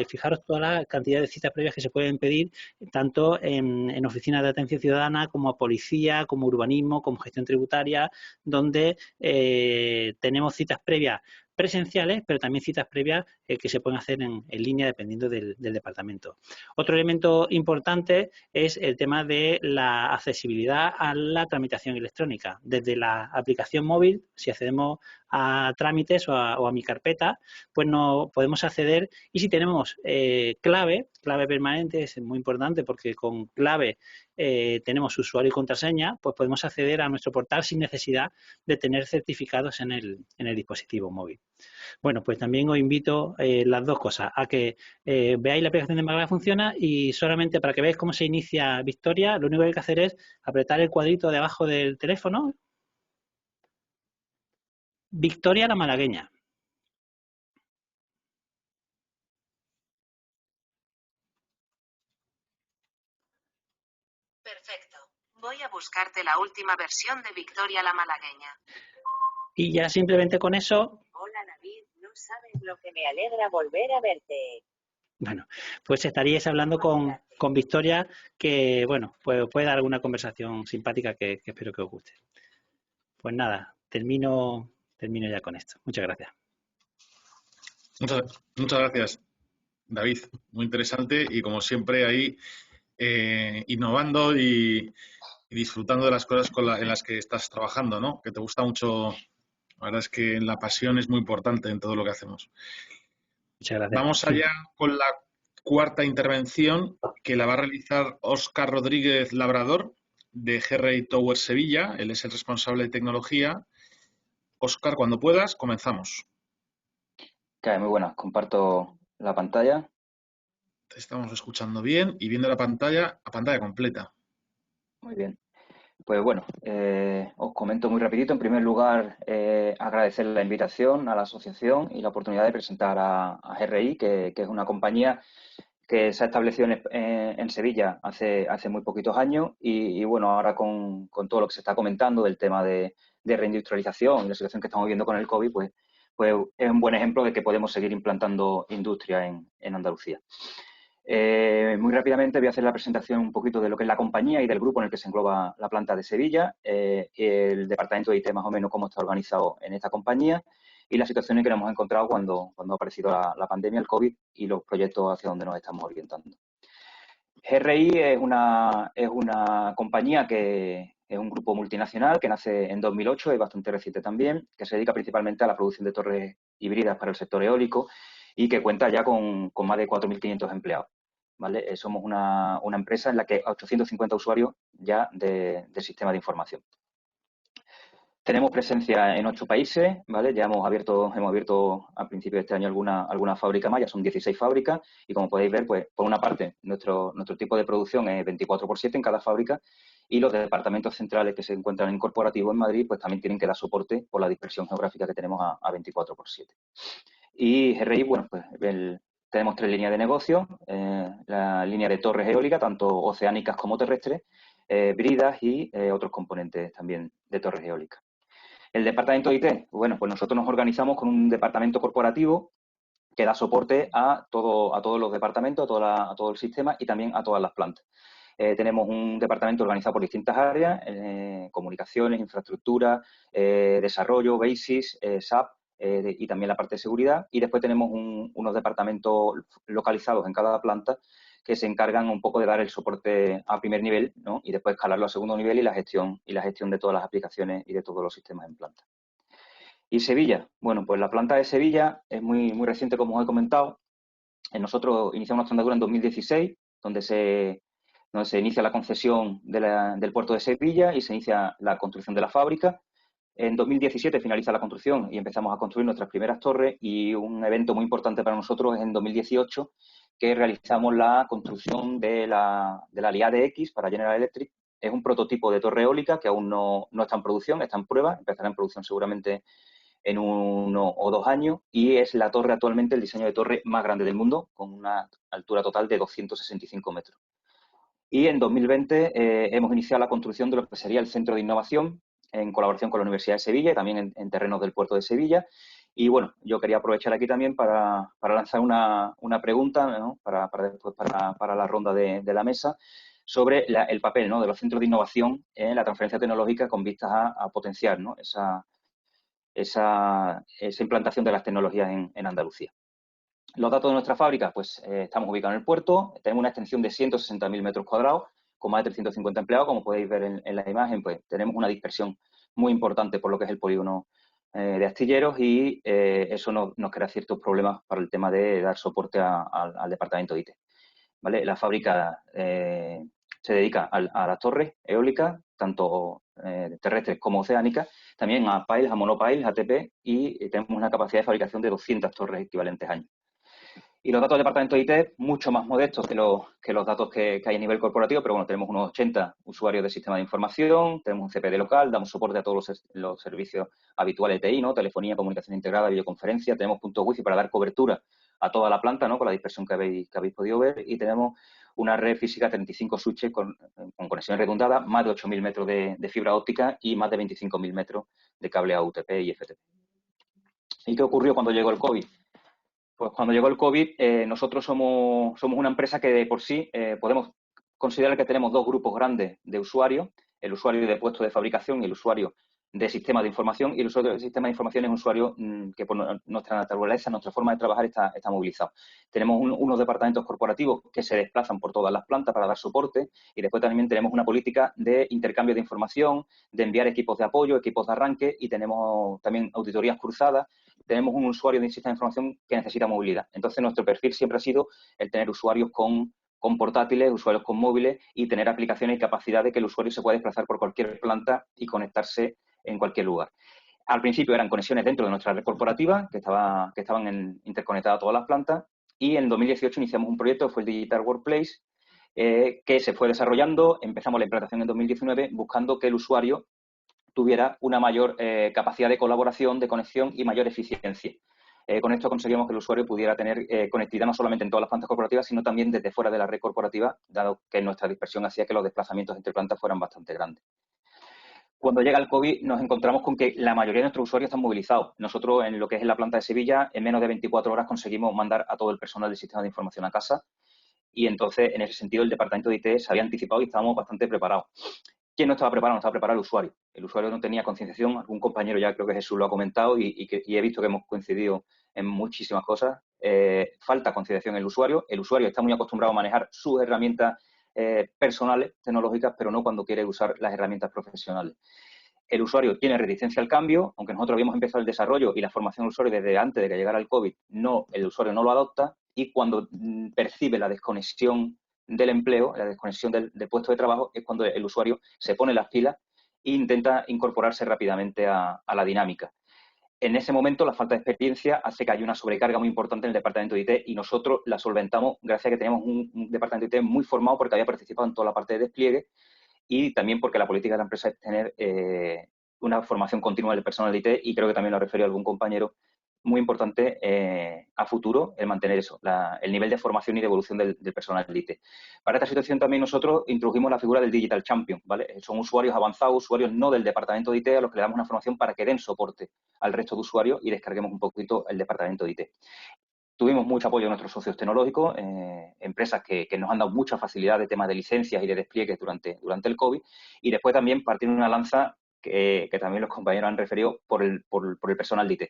fijaros toda la cantidad de citas previas que se pueden pedir tanto en oficinas de atención ciudadana como a policía, como urbanismo, como gestión tributaria, donde tenemos citas previas presenciales, pero también citas previas que se pueden hacer en línea dependiendo del departamento. Otro elemento importante es el tema de la accesibilidad a la tramitación electrónica. Desde la aplicación móvil, si accedemos a trámites o a mi carpeta, pues no podemos acceder y si tenemos clave permanente, es muy importante porque con clave tenemos usuario y contraseña, pues podemos acceder a nuestro portal sin necesidad de tener certificados en el dispositivo móvil. Bueno, pues también os invito las dos cosas, a que veáis la aplicación de Málaga Funciona y solamente para que veáis cómo se inicia Victoria, lo único que hay que hacer es apretar el cuadrito de abajo del teléfono, Victoria la malagueña. Perfecto. Voy a buscarte la última versión de Victoria la malagueña. Y ya simplemente con eso... Hola David, no sabes lo que me alegra volver a verte. Bueno, pues estaríais hablando con Victoria, que bueno, pues puede dar alguna conversación simpática que espero que os guste. Pues nada, termino ya con esto. Muchas gracias. Muchas gracias, David. Muy interesante y como siempre ahí innovando y disfrutando de las cosas en las que estás trabajando, ¿no? Que te gusta mucho. La verdad es que la pasión es muy importante en todo lo que hacemos. Muchas gracias. Vamos allá con la cuarta intervención que la va a realizar Óscar Rodríguez Labrador de GRI Tower Sevilla. Él es el responsable de tecnología. Óscar, cuando puedas, comenzamos. Muy buenas, comparto la pantalla. Te estamos escuchando bien y viendo la pantalla a pantalla completa. Muy bien. Pues bueno, os comento muy rapidito. En primer lugar, agradecer la invitación a la asociación y la oportunidad de presentar a GRI, que es una compañía que se ha establecido en Sevilla hace muy poquitos años y bueno, ahora con todo lo que se está comentando del tema de reindustrialización y la situación que estamos viviendo con el COVID, pues es un buen ejemplo de que podemos seguir implantando industria en Andalucía. Muy rápidamente voy a hacer la presentación un poquito de lo que es la compañía y del grupo en el que se engloba la planta de Sevilla, el departamento de IT más o menos cómo está organizado en esta compañía y las situaciones que nos hemos encontrado cuando ha aparecido la pandemia, el COVID y los proyectos hacia donde nos estamos orientando. GRI es una compañía que es un grupo multinacional que nace en 2008, es bastante reciente también, que se dedica principalmente a la producción de torres híbridas para el sector eólico y que cuenta ya con más de 4.500 empleados. ¿vale? Somos una empresa en la que hay 850 usuarios ya del sistema de información. Tenemos presencia en 8 países, ¿vale? Ya hemos abierto a principios de este año alguna fábrica más, ya son 16 fábricas y como podéis ver, pues por una parte nuestro tipo de producción es 24/7 en cada fábrica y los departamentos centrales que se encuentran en corporativo en Madrid, pues también tienen que dar soporte por la dispersión geográfica que tenemos a 24/7. Y GRI, bueno, pues tenemos 3 líneas de negocio, la línea de torres eólicas, tanto oceánicas como terrestres, bridas y otros componentes también de torres eólicas. El departamento de IT, bueno, pues nosotros nos organizamos con un departamento corporativo que da soporte a todos los departamentos, a todo el sistema y también a todas las plantas. Tenemos un departamento organizado por distintas áreas, comunicaciones, infraestructura, desarrollo, basis, SAP y también la parte de seguridad. Y después tenemos unos departamentos localizados en cada planta que se encargan un poco de dar el soporte a primer nivel, ¿no? Y después escalarlo a segundo nivel y la gestión de todas las aplicaciones y de todos los sistemas en planta. Y Sevilla, bueno, pues la planta de Sevilla es muy reciente, como os he comentado. Nosotros iniciamos nuestra andadura en 2016, donde se inicia la concesión del puerto de Sevilla y se inicia la construcción de la fábrica. En 2017 finaliza la construcción y empezamos a construir nuestras primeras torres y un evento muy importante para nosotros es en 2018 que realizamos la construcción de la Liade X para General Electric. Es un prototipo de torre eólica que aún no está en producción, está en prueba, empezará en producción seguramente en 1 o 2 años y es la torre actualmente, el diseño de torre más grande del mundo, con una altura total de 265 metros. Y en 2020 hemos iniciado la construcción de lo que sería el Centro de Innovación en colaboración con la Universidad de Sevilla y también en terrenos del puerto de Sevilla. Y bueno, yo quería aprovechar aquí también para lanzar una pregunta, ¿no? para la ronda de la mesa sobre el papel, ¿no? de los centros de innovación en la transferencia tecnológica con vistas a potenciar, ¿no? esa implantación de las tecnologías en Andalucía. Los datos de nuestra fábrica, pues estamos ubicados en el puerto, tenemos una extensión de 160.000 metros cuadrados, con más de 350 empleados, como podéis ver en la imagen, pues tenemos una dispersión muy importante por lo que es el polígono de astilleros y eso nos crea ciertos problemas para el tema de dar soporte al departamento de IT. ¿Vale? La fábrica se dedica a las torres eólicas, tanto terrestres como oceánicas, también a piles, a monopiles, ATP, y tenemos una capacidad de fabricación de 200 torres equivalentes año. Y los datos del departamento de IT, mucho más modestos que los datos que hay a nivel corporativo, pero bueno, tenemos unos 80 usuarios de sistema de información, tenemos un CPD local, damos soporte a todos los servicios habituales de TI, ¿no? Telefonía, comunicación integrada, videoconferencia, tenemos puntos wifi para dar cobertura a toda la planta, ¿no? Con la dispersión que habéis podido ver, y tenemos una red física, 35 switches con conexión redundada, más de 8.000 metros de fibra óptica y más de 25.000 metros de cable a UTP y FTP. ¿Y qué ocurrió cuando llegó el COVID? Pues cuando llegó el COVID, nosotros somos una empresa que de por sí podemos considerar que tenemos 2 grupos grandes de usuarios, el usuario de puesto de fabricación y el usuario de sistema de información, y el usuario de sistema de información es un usuario que por nuestra naturaleza, nuestra forma de trabajar está movilizado. Tenemos unos departamentos corporativos que se desplazan por todas las plantas para dar soporte y después también tenemos una política de intercambio de información, de enviar equipos de apoyo, equipos de arranque y tenemos también auditorías cruzadas. Tenemos un usuario de un sistema de información que necesita movilidad. Entonces, nuestro perfil siempre ha sido el tener usuarios con portátiles, usuarios con móviles y tener aplicaciones y capacidad de que el usuario se pueda desplazar por cualquier planta y conectarse en cualquier lugar. Al principio eran conexiones dentro de nuestra red corporativa, que estaban interconectadas a todas las plantas, y en 2018 iniciamos un proyecto que fue el Digital Workplace, que se fue desarrollando. Empezamos la implantación en 2019 buscando que el usuario tuviera una mayor capacidad de colaboración, de conexión y mayor eficiencia. Con esto conseguimos que el usuario pudiera tener conectividad no solamente en todas las plantas corporativas, sino también desde fuera de la red corporativa, dado que nuestra dispersión hacía que los desplazamientos entre plantas fueran bastante grandes. Cuando llega el COVID nos encontramos con que la mayoría de nuestros usuarios están movilizados. Nosotros, en lo que es la planta de Sevilla, en menos de 24 horas conseguimos mandar a todo el personal del sistema de información a casa y entonces, en ese sentido, el departamento de IT se había anticipado y estábamos bastante preparados. ¿Quién no estaba preparado? No estaba preparado el usuario. El usuario no tenía concienciación. Algún compañero ya creo que Jesús lo ha comentado y he visto que hemos coincidido en muchísimas cosas. Falta concienciación en el usuario. El usuario está muy acostumbrado a manejar sus herramientas personales, tecnológicas, pero no cuando quiere usar las herramientas profesionales. el usuario tiene reticencia al cambio, aunque nosotros habíamos empezado el desarrollo y la formación del usuario desde antes de que llegara el COVID, el usuario no lo adopta, y cuando percibe la desconexión del empleo, la desconexión del puesto de trabajo, es cuando el usuario se pone las pilas e intenta incorporarse rápidamente a la dinámica. En ese momento, la falta de experiencia hace que haya una sobrecarga muy importante en el departamento de IT, y nosotros la solventamos gracias a que teníamos un departamento de IT muy formado, porque había participado en toda la parte de despliegue, y también porque la política de la empresa es tener una formación continua del personal de IT, y creo que también lo ha referido algún compañero, muy importante a futuro el mantener eso, el nivel de formación y de evolución del personal de IT. Para esta situación también nosotros introdujimos la figura del Digital Champion, ¿vale? Son usuarios avanzados, usuarios no del departamento de IT, a los que le damos una formación para que den soporte al resto de usuarios y descarguemos un poquito el departamento de IT. Tuvimos mucho apoyo de nuestros socios tecnológicos, empresas que nos han dado mucha facilidad de temas de licencias y de despliegues durante el COVID, y después también partiendo una lanza que también los compañeros han referido por el personal de IT.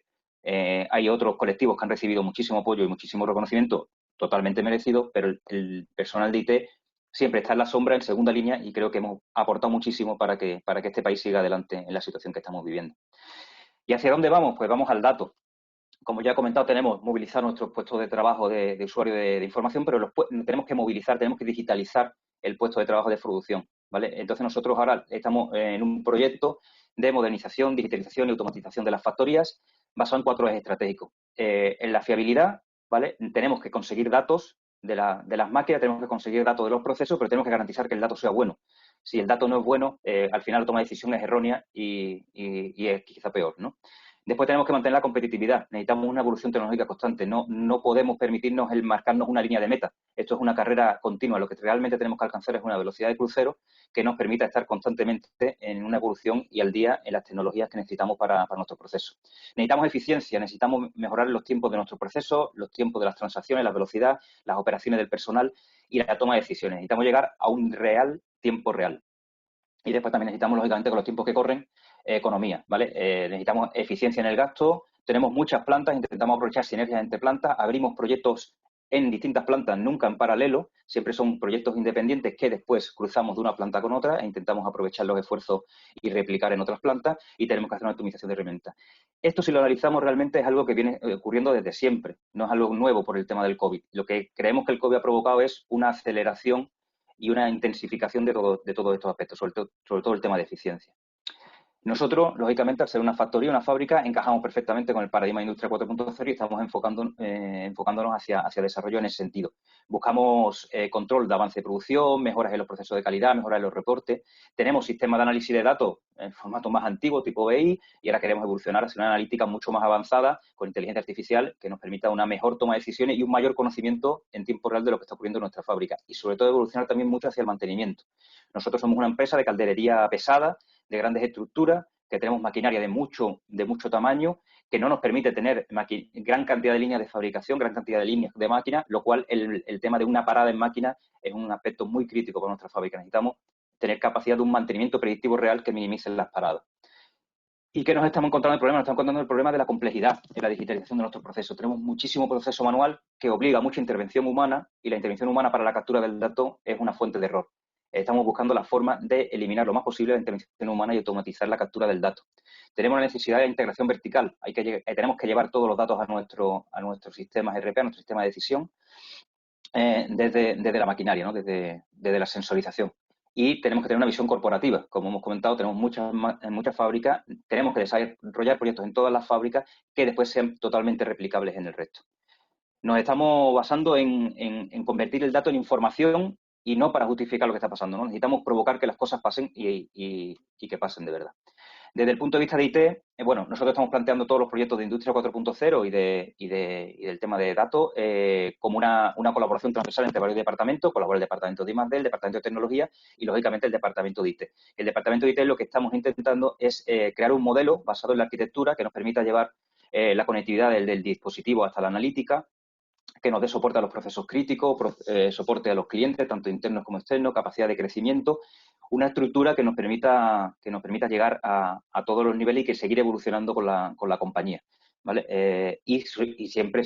Hay otros colectivos que han recibido muchísimo apoyo y muchísimo reconocimiento, totalmente merecido, pero el personal de IT siempre está en la sombra, en segunda línea, y creo que hemos aportado muchísimo para que este país siga adelante en la situación que estamos viviendo. ¿Y hacia dónde vamos? Pues vamos al dato. Como ya he comentado, tenemos movilizar nuestros puestos de trabajo de usuario de información, pero tenemos que movilizar, tenemos que digitalizar el puesto de trabajo de producción, ¿vale? Entonces, nosotros ahora estamos en un proyecto de modernización, digitalización y automatización de las factorías, basado en 4 ejes estratégicos. En la fiabilidad, ¿vale? Tenemos que conseguir datos de las máquinas, tenemos que conseguir datos de los procesos, pero tenemos que garantizar que el dato sea bueno. Si el dato no es bueno, al final la toma de decisión es errónea y es quizá peor, ¿no? Después tenemos que mantener la competitividad. Necesitamos una evolución tecnológica constante. No podemos permitirnos el marcarnos una línea de meta. Esto es una carrera continua. Lo que realmente tenemos que alcanzar es una velocidad de crucero que nos permita estar constantemente en una evolución y al día en las tecnologías que necesitamos para nuestro proceso. Necesitamos eficiencia, necesitamos mejorar los tiempos de nuestro proceso, los tiempos de las transacciones, la velocidad, las operaciones del personal y la toma de decisiones. Necesitamos llegar a un tiempo real. Y después también necesitamos, lógicamente, con los tiempos que corren, economía, ¿vale? Necesitamos eficiencia en el gasto, tenemos muchas plantas, intentamos aprovechar sinergias entre plantas, abrimos proyectos en distintas plantas, nunca en paralelo, siempre son proyectos independientes que después cruzamos de una planta con otra e intentamos aprovechar los esfuerzos y replicar en otras plantas, y tenemos que hacer una optimización de herramientas. Esto, si lo analizamos, realmente es algo que viene ocurriendo desde siempre, no es algo nuevo por el tema del COVID. Lo que creemos que el COVID ha provocado es una aceleración y una intensificación de todos estos aspectos, sobre todo el tema de eficiencia. Nosotros, lógicamente, al ser una factoría, una fábrica, encajamos perfectamente con el paradigma de Industria 4.0 y estamos enfocándonos hacia desarrollo en ese sentido. Buscamos control de avance de producción, mejoras en los procesos de calidad, mejoras en los reportes. Tenemos sistemas de análisis de datos en formato más antiguo, tipo BI, y ahora queremos evolucionar hacia una analítica mucho más avanzada, con inteligencia artificial, que nos permita una mejor toma de decisiones y un mayor conocimiento en tiempo real de lo que está ocurriendo en nuestra fábrica. Y sobre todo evolucionar también mucho hacia el mantenimiento. Nosotros somos una empresa de calderería pesada, de grandes estructuras, que tenemos maquinaria de mucho tamaño, que no nos permite tener gran cantidad de líneas de fabricación, gran cantidad de líneas de máquinas, lo cual el tema de una parada en máquina es un aspecto muy crítico para nuestra fábrica. Necesitamos tener capacidad de un mantenimiento predictivo real que minimice las paradas. ¿Y qué nos estamos encontrando el problema? Nos estamos encontrando el problema de la complejidad en la digitalización de nuestros procesos. Tenemos muchísimo proceso manual que obliga a mucha intervención humana, y la intervención humana para la captura del dato es una fuente de error. Estamos buscando la forma de eliminar lo más posible la intervención humana y automatizar la captura del dato. Tenemos la necesidad de integración vertical. Tenemos que llevar todos los datos a nuestros sistemas ERP, a nuestro sistema de decisión, desde la maquinaria, ¿no? desde la sensorización. Y tenemos que tener una visión corporativa. Como hemos comentado, tenemos muchas fábricas, tenemos que desarrollar proyectos en todas las fábricas que después sean totalmente replicables en el resto. Nos estamos basando en convertir el dato en información y no para justificar lo que está pasando, ¿no? Necesitamos provocar que las cosas pasen y que pasen de verdad. Desde el punto de vista de IT, bueno, nosotros estamos planteando todos los proyectos de Industria 4.0 y del tema de datos como una colaboración transversal entre varios departamentos. Colabora el departamento de I+D, el departamento de tecnología y, lógicamente, el departamento de IT. El departamento de IT lo que estamos intentando es crear un modelo basado en la arquitectura que nos permita llevar la conectividad del dispositivo hasta la analítica, que nos dé soporte a los procesos críticos, soporte a los clientes, tanto internos como externos, capacidad de crecimiento, una estructura que nos permita llegar a todos los niveles y que seguir evolucionando con la compañía, ¿vale? Y siempre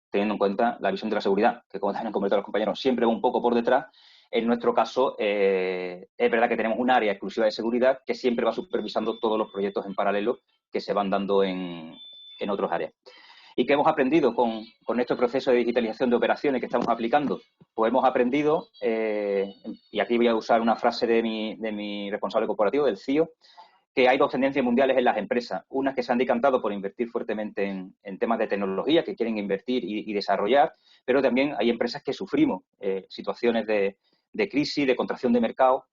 teniendo en cuenta la visión de la seguridad, que como también han comentado los compañeros, siempre va un poco por detrás. En nuestro caso, es verdad que tenemos un área exclusiva de seguridad que siempre va supervisando todos los proyectos en paralelo que se van dando en otras áreas. ¿Y qué hemos aprendido con este proceso de digitalización de operaciones que estamos aplicando? Pues hemos aprendido, y aquí voy a usar una frase de mi responsable corporativo, del CIO, que hay dos tendencias mundiales en las empresas. Unas que se han decantado por invertir fuertemente en temas de tecnología, que quieren invertir y desarrollar, pero también hay empresas que sufrimos situaciones de crisis, de contracción de mercado,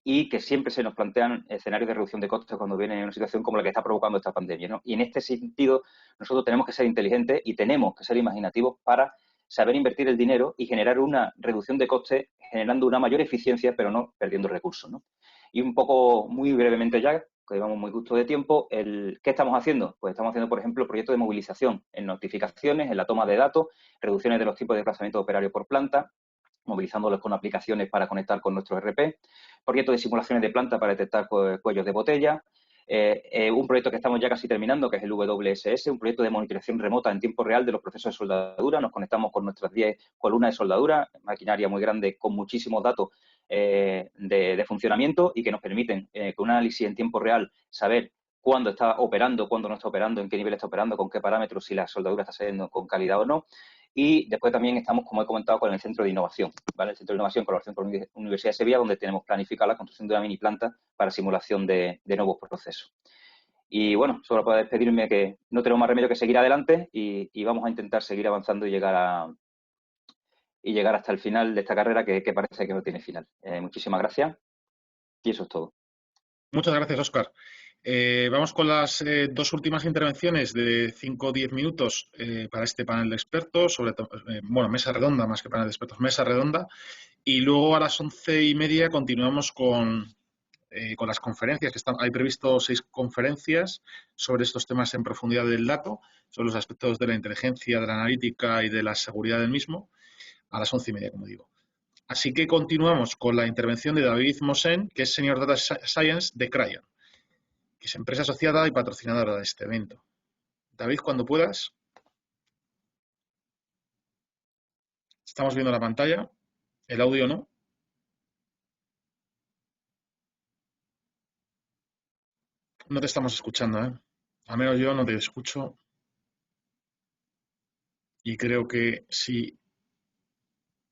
y que siempre se nos plantean escenarios de reducción de costes cuando viene una situación como la que está provocando esta pandemia, ¿no? Y en este sentido, nosotros tenemos que ser inteligentes y tenemos que ser imaginativos para saber invertir el dinero y generar una reducción de costes, generando una mayor eficiencia, pero no perdiendo recursos, ¿no? Y un poco, muy brevemente ya, que llevamos muy justo de tiempo, ¿qué estamos haciendo? Pues estamos haciendo, por ejemplo, proyectos de movilización en notificaciones, en la toma de datos, reducciones de los tipos de desplazamiento operario por planta, movilizándolos con aplicaciones para conectar con nuestro ERP, proyectos de simulaciones de planta para detectar cuellos de botella, un proyecto que estamos ya casi terminando, que es el WSS, un proyecto de monitorización remota en tiempo real de los procesos de soldadura. Nos conectamos con nuestras 10 columnas de soldadura, maquinaria muy grande con muchísimos datos de funcionamiento y que nos permiten, con un análisis en tiempo real, saber cuándo está operando, cuándo no está operando, en qué nivel está operando, con qué parámetros, si la soldadura está saliendo con calidad o no. Y después también estamos, como he comentado, con el Centro de Innovación, ¿vale? El Centro de Innovación, colaboración con la Universidad de Sevilla, donde tenemos planificada la construcción de una mini planta para simulación de nuevos procesos. Y bueno, solo para despedirme que no tenemos más remedio que seguir adelante y vamos a intentar seguir avanzando y llegar hasta el final de esta carrera que parece que no tiene final. Muchísimas gracias y eso es todo. Muchas gracias, Óscar. Vamos con las dos últimas intervenciones de 5 o 10 minutos para este panel de expertos, bueno, mesa redonda más que panel de expertos, mesa redonda, y luego a las 11:30 continuamos con las conferencias, que hay previsto 6 conferencias sobre estos temas en profundidad del dato, sobre los aspectos de la inteligencia, de la analítica y de la seguridad del mismo, a las 11:30, como digo. Así que continuamos con la intervención de David Mosen, que es Senior Data Science de Cryon, que es empresa asociada y patrocinadora de este evento. David, cuando puedas. Estamos viendo la pantalla. El audio no. No te estamos escuchando, ¿eh? Al menos yo no te escucho. Y creo que sí.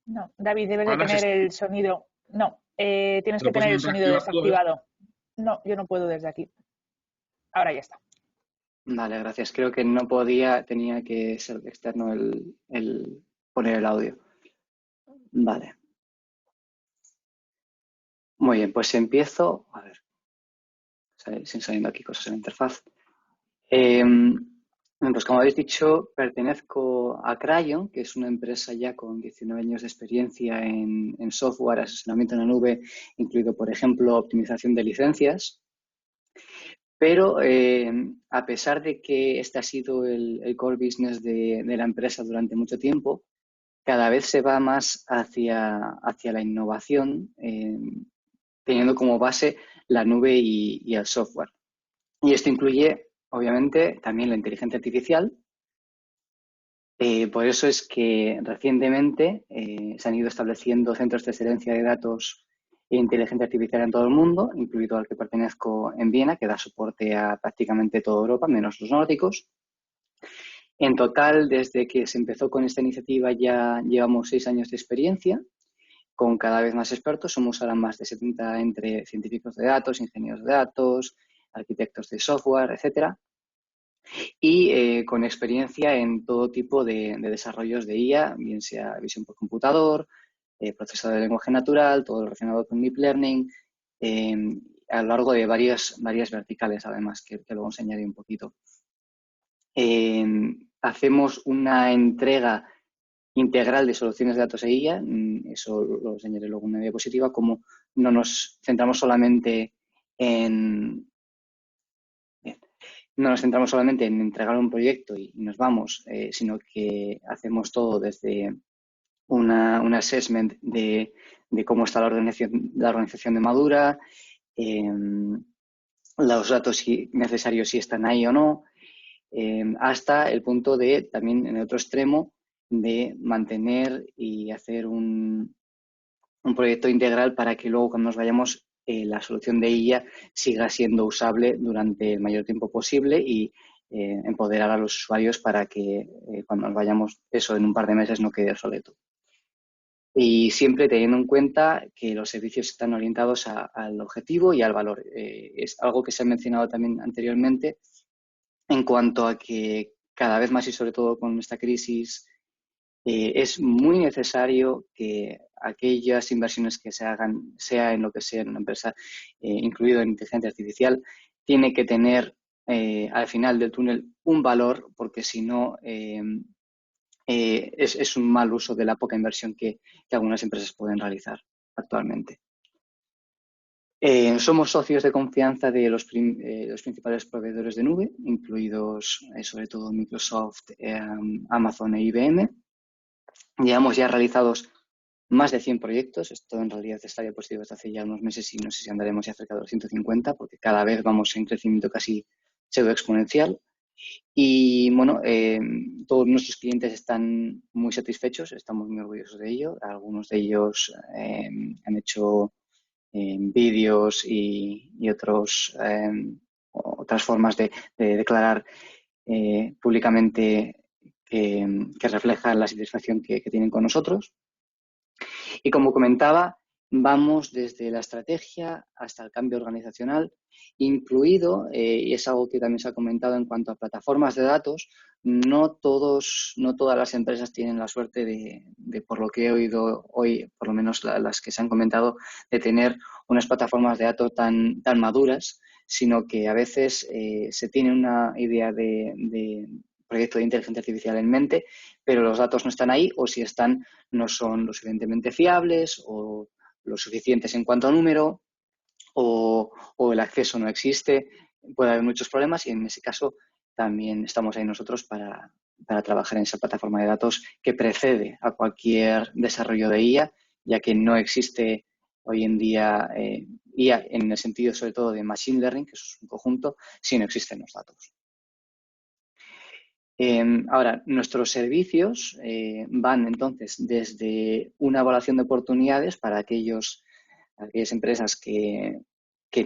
No, David, debes de Ahora tener el sonido. No, tienes que tener el sonido desactivado. No, yo no puedo desde aquí. Ahora ya está. Vale, gracias. Creo que no podía, tenía que ser externo el poner el audio. Vale. Muy bien, pues empiezo. A ver, siguen saliendo aquí cosas en la interfaz. Pues como habéis dicho, pertenezco a Cryon, que es una empresa ya con 19 años de experiencia en software, asesoramiento en la nube, incluido, por ejemplo, optimización de licencias. Pero a pesar de que este ha sido el core business de la empresa durante mucho tiempo, cada vez se va más hacia la innovación, teniendo como base la nube y el software. Y esto incluye, obviamente, también la inteligencia artificial. Por eso es que recientemente se han ido estableciendo centros de excelencia de datos e inteligencia artificial en todo el mundo, incluido al que pertenezco en Viena, que da soporte a prácticamente toda Europa, menos los nórdicos. En total, desde que se empezó con esta iniciativa ya llevamos 6 años de experiencia, con cada vez más expertos. Somos ahora más de 70 entre científicos de datos, ingenieros de datos, arquitectos de software, etcétera. Y con experiencia en todo tipo de desarrollos de IA, bien sea visión por computador, procesador de lenguaje natural, todo lo relacionado con Deep Learning, a lo largo de varias verticales, además, que luego enseñaré un poquito. Hacemos una entrega integral de soluciones de datos e IA, eso lo enseñaré luego en una diapositiva, como no nos centramos solamente en entregar un proyecto y nos vamos, sino que hacemos todo desde un assessment de cómo está la organización de Madura, los datos necesarios si están ahí o no, hasta el punto de, también en el otro extremo, de mantener y hacer un proyecto integral para que luego cuando nos vayamos la solución de IA siga siendo usable durante el mayor tiempo posible y empoderar a los usuarios para que cuando nos vayamos eso en un par de meses no quede obsoleto. Y siempre teniendo en cuenta que los servicios están orientados al objetivo y al valor. Es algo que se ha mencionado también anteriormente en cuanto a que cada vez más y sobre todo con esta crisis es muy necesario que aquellas inversiones que se hagan, sea en lo que sea en una empresa, incluido en inteligencia artificial, tiene que tener al final del túnel un valor, porque si no es un mal uso de la poca inversión que algunas empresas pueden realizar actualmente. Somos socios de confianza de los principales proveedores de nube, incluidos sobre todo Microsoft, Amazon e IBM. Llevamos ya realizados más de 100 proyectos. Esto en realidad está ya positivo desde hace ya unos meses y no sé si andaremos ya cerca de los 150 porque cada vez vamos en crecimiento casi pseudo exponencial. Y bueno, todos nuestros clientes están muy satisfechos, estamos muy orgullosos de ello. Algunos de ellos han hecho vídeos y otras formas de declarar públicamente que reflejan la satisfacción que tienen con nosotros. Y como comentaba, vamos desde la estrategia hasta el cambio organizacional, incluido, y es algo que también se ha comentado en cuanto a plataformas de datos, no todas las empresas tienen la suerte de, por lo que he oído hoy, por lo menos las que se han comentado, de tener unas plataformas de datos tan maduras, sino que a veces se tiene una idea de proyecto de inteligencia artificial en mente, pero los datos no están ahí o si están no son lo suficientemente fiables o lo suficientes en cuanto a número o el acceso no existe. Puede haber muchos problemas y en ese caso también estamos ahí nosotros para trabajar en esa plataforma de datos que precede a cualquier desarrollo de IA, ya que no existe hoy en día IA en el sentido sobre todo de Machine Learning, que es un conjunto, si no existen los datos. Ahora, nuestros servicios van entonces desde una evaluación de oportunidades para aquellas empresas que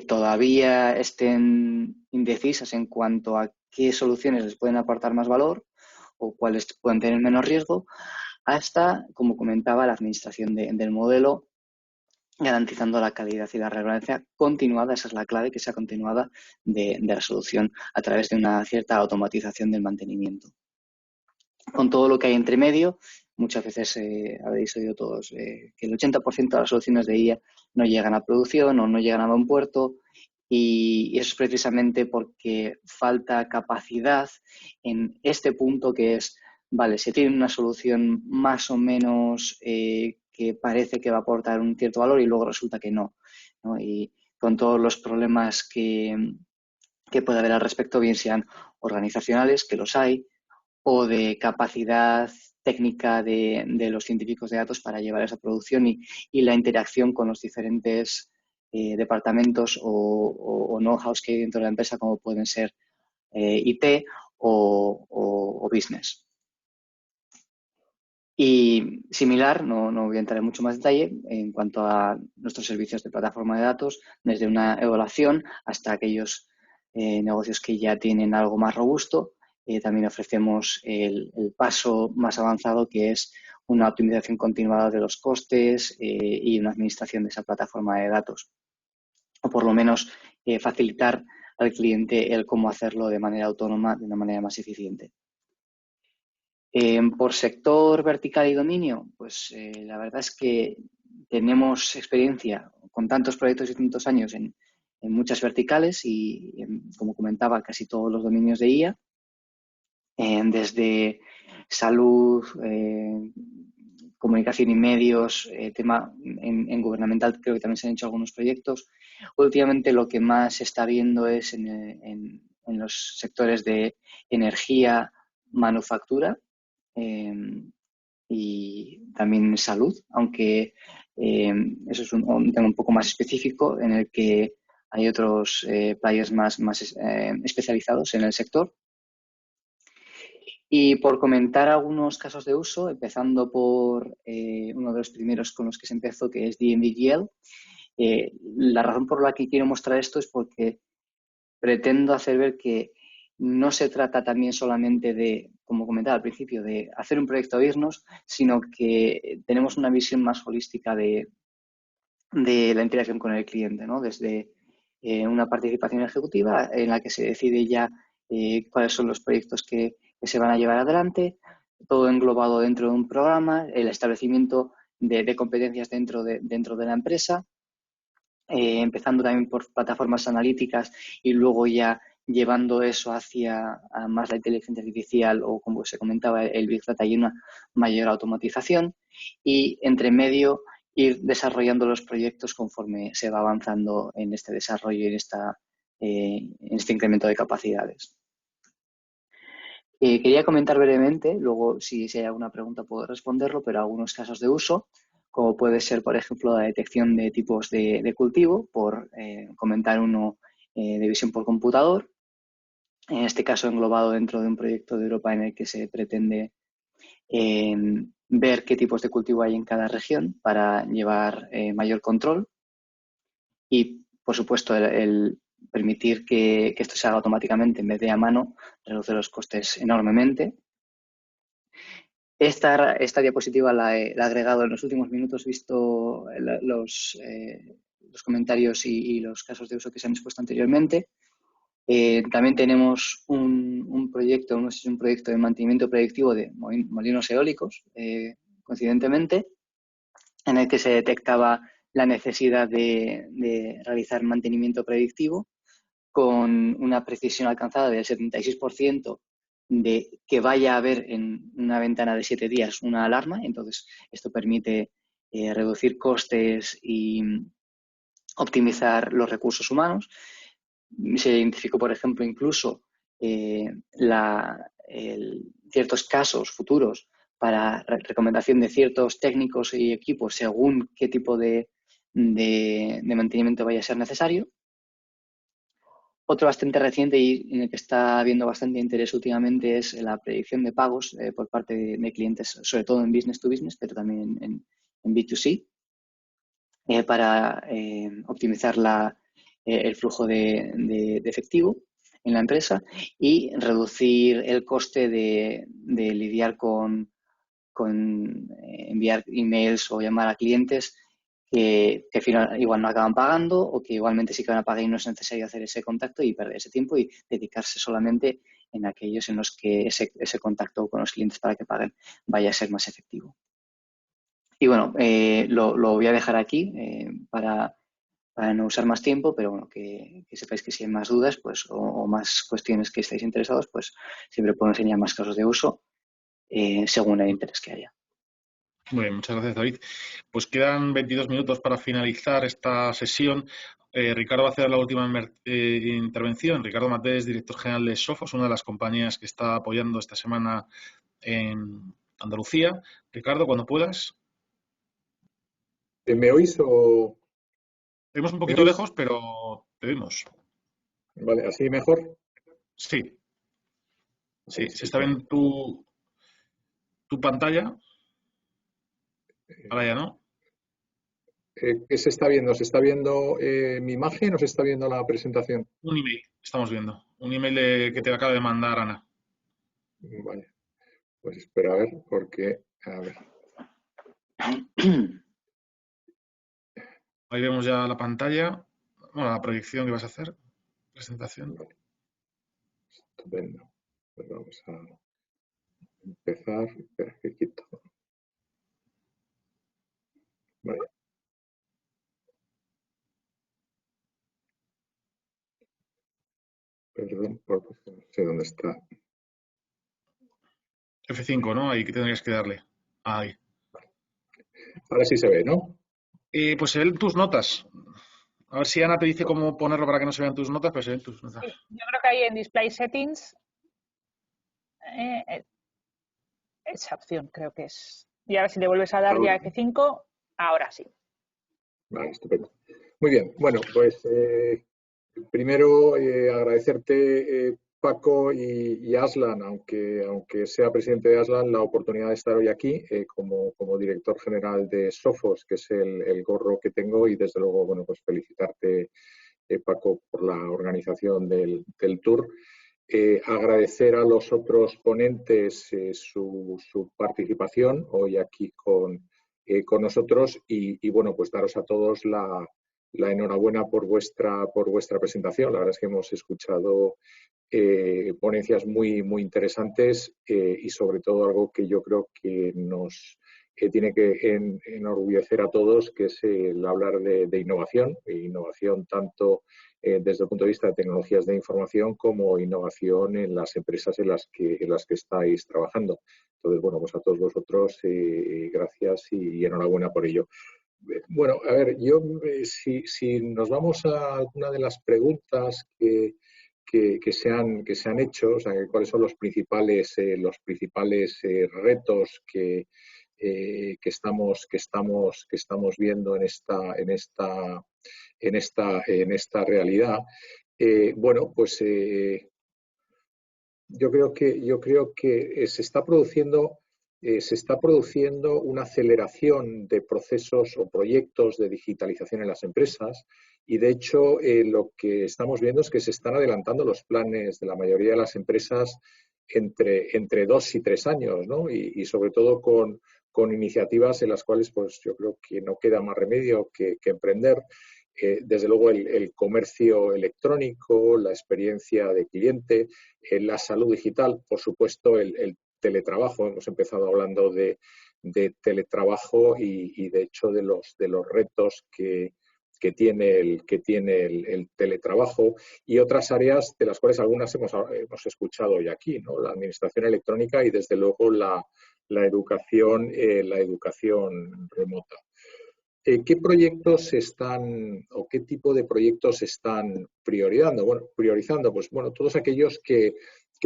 todavía estén indecisas en cuanto a qué soluciones les pueden aportar más valor o cuáles pueden tener menos riesgo, hasta, como comentaba, la administración del modelo, garantizando la calidad y la relevancia continuada, esa es la clave, que sea continuada de la solución a través de una cierta automatización del mantenimiento. Con todo lo que hay entre medio, muchas veces habéis oído todos que el 80% de las soluciones de IA no llegan a producción o no llegan a buen puerto y eso es precisamente porque falta capacidad en este punto que es, vale, se tiene una solución más o menos que parece que va a aportar un cierto valor y luego resulta que no, ¿no? Y con todos los problemas que puede haber al respecto, bien sean organizacionales, que los hay, o de capacidad técnica de los científicos de datos para llevar esa producción y la interacción con los diferentes departamentos o know-hows que hay dentro de la empresa, como pueden ser IT o business. Y similar, no voy a entrar en mucho más detalle en cuanto a nuestros servicios de plataforma de datos, desde una evaluación hasta aquellos negocios que ya tienen algo más robusto. También ofrecemos el paso más avanzado, que es una optimización continuada de los costes y una administración de esa plataforma de datos. O por lo menos facilitar al cliente el cómo hacerlo de manera autónoma, de una manera más eficiente. Por sector vertical y dominio, pues la verdad es que tenemos experiencia con tantos proyectos y tantos años en muchas verticales y, como comentaba, casi todos los dominios de IA, desde salud, comunicación y medios, tema en gubernamental, creo que también se han hecho algunos proyectos. Últimamente lo que más se está viendo es en los sectores de energía, manufactura, y también salud, aunque eso es un tema un poco más específico en el que hay otros players más especializados en el sector. Y por comentar algunos casos de uso, empezando por uno de los primeros con los que se empezó, que es DNVGL. La razón por la que quiero mostrar esto es porque pretendo hacer ver que no se trata también solamente de, como comentaba al principio, de hacer un proyecto e irnos, sino que tenemos una visión más holística de la interacción con el cliente, ¿no? Desde una participación ejecutiva en la que se decide ya cuáles son los proyectos que se van a llevar adelante, todo englobado dentro de un programa, el establecimiento de competencias dentro de la empresa, empezando también por plataformas analíticas y luego ya llevando eso hacia más la inteligencia artificial o, como se comentaba, el Big Data y una mayor automatización, y entre medio ir desarrollando los proyectos conforme se va avanzando en este desarrollo y en este incremento de capacidades. Quería comentar brevemente, luego si hay alguna pregunta puedo responderlo, pero algunos casos de uso, como puede ser, por ejemplo, la detección de tipos de cultivo, por comentar uno de visión por computador, en este caso englobado dentro de un proyecto de Europa en el que se pretende ver qué tipos de cultivo hay en cada región para llevar mayor control y, por supuesto, el permitir que esto se haga automáticamente en vez de a mano reduce los costes enormemente. Esta diapositiva la he agregado en los últimos minutos, visto los comentarios y los casos de uso que se han expuesto anteriormente. También tenemos un proyecto de mantenimiento predictivo de molinos eólicos, coincidentemente, en el que se detectaba la necesidad de realizar mantenimiento predictivo con una precisión alcanzada del 76% de que vaya a haber en una ventana de 7 días una alarma. Entonces, esto permite reducir costes y optimizar los recursos humanos. Se identificó, por ejemplo, incluso ciertos casos futuros para recomendación de ciertos técnicos y equipos según qué tipo de mantenimiento vaya a ser necesario. Otro bastante reciente y en el que está habiendo bastante interés últimamente es la predicción de pagos por parte de clientes, sobre todo en business to business, pero también en B2C, para optimizar el flujo de efectivo en la empresa y reducir el coste de lidiar con enviar emails o llamar a clientes que al final igual no acaban pagando o que igualmente sí que van a pagar y no es necesario hacer ese contacto y perder ese tiempo y dedicarse solamente en aquellos en los que ese contacto con los clientes para que paguen vaya a ser más efectivo. Y bueno, lo voy a dejar aquí para no usar más tiempo, pero bueno, que sepáis que si hay más dudas pues, o más cuestiones que estáis interesados, pues siempre puedo enseñar más casos de uso según el interés que haya. Muy bien, muchas gracias, David. Pues quedan 22 minutos para finalizar esta sesión. Ricardo va a hacer la última intervención. Ricardo Matés, director general de Sofos, una de las compañías que está apoyando esta semana en Andalucía. Ricardo, cuando puedas. ¿Me oís o...? Te vemos un poquito lejos, pero te vemos. Vale, ¿así mejor? Sí. Sí, se está viendo tu pantalla. Ahora ya no. ¿Qué se está viendo? ¿Se está viendo mi imagen o se está viendo la presentación? Un email, estamos viendo. Un email que te acaba de mandar Ana. Vale. Pues espera a ver, porque... A ver. Ahí vemos ya la pantalla. Bueno, la proyección que vas a hacer. Presentación. Vale. Estupendo. Pues vamos a empezar. Espera, que quito. Vale. Perdón, porque no sé dónde está. F5, ¿no? Ahí que tendrías que darle. Ahí. Ahora sí se ve, ¿no? Pues se ven tus notas. A ver si Ana te dice cómo ponerlo para que no se vean tus notas, pero se ven tus notas. Sí, yo creo que ahí en Display Settings, esa opción creo que es. Y ahora si le vuelves a dar ya F5, ahora sí. Vale, estupendo. Muy bien, bueno, pues primero agradecerte Paco y Aslan, aunque sea presidente de Aslan, la oportunidad de estar hoy aquí como director general de Sofos, que es el gorro que tengo, y desde luego, bueno, pues felicitarte, Paco, por la organización del Tour. Agradecer a los otros ponentes su participación hoy aquí con nosotros y, bueno, pues daros a todos la enhorabuena por vuestra presentación. La verdad es que hemos escuchado ponencias muy interesantes y sobre todo algo que yo creo que nos tiene que enorgullecer a todos, que es el hablar de innovación tanto desde el punto de vista de tecnologías de información como innovación en las empresas en las que estáis trabajando. Entonces, bueno, pues a todos vosotros gracias y enhorabuena por ello. Bueno, a ver, yo si nos vamos a alguna de las preguntas que se han hecho, o sea, cuáles son los principales retos que estamos viendo en esta realidad. Bueno, pues yo creo que se está produciendo una aceleración de procesos o proyectos de digitalización en las empresas y, de hecho, lo que estamos viendo es que se están adelantando los planes de la mayoría de las empresas entre 2 y 3 años, ¿no? Y sobre todo con iniciativas en las cuales pues yo creo que no queda más remedio que emprender. Desde luego el comercio electrónico, la experiencia de cliente, la salud digital, por supuesto el teletrabajo. Hemos empezado hablando de teletrabajo y de hecho de los retos que tiene el teletrabajo y otras áreas de las cuales algunas hemos escuchado hoy aquí, ¿no? La administración electrónica y desde luego la educación remota. ¿Qué proyectos o qué tipo de proyectos están priorizando? Pues bueno, todos aquellos que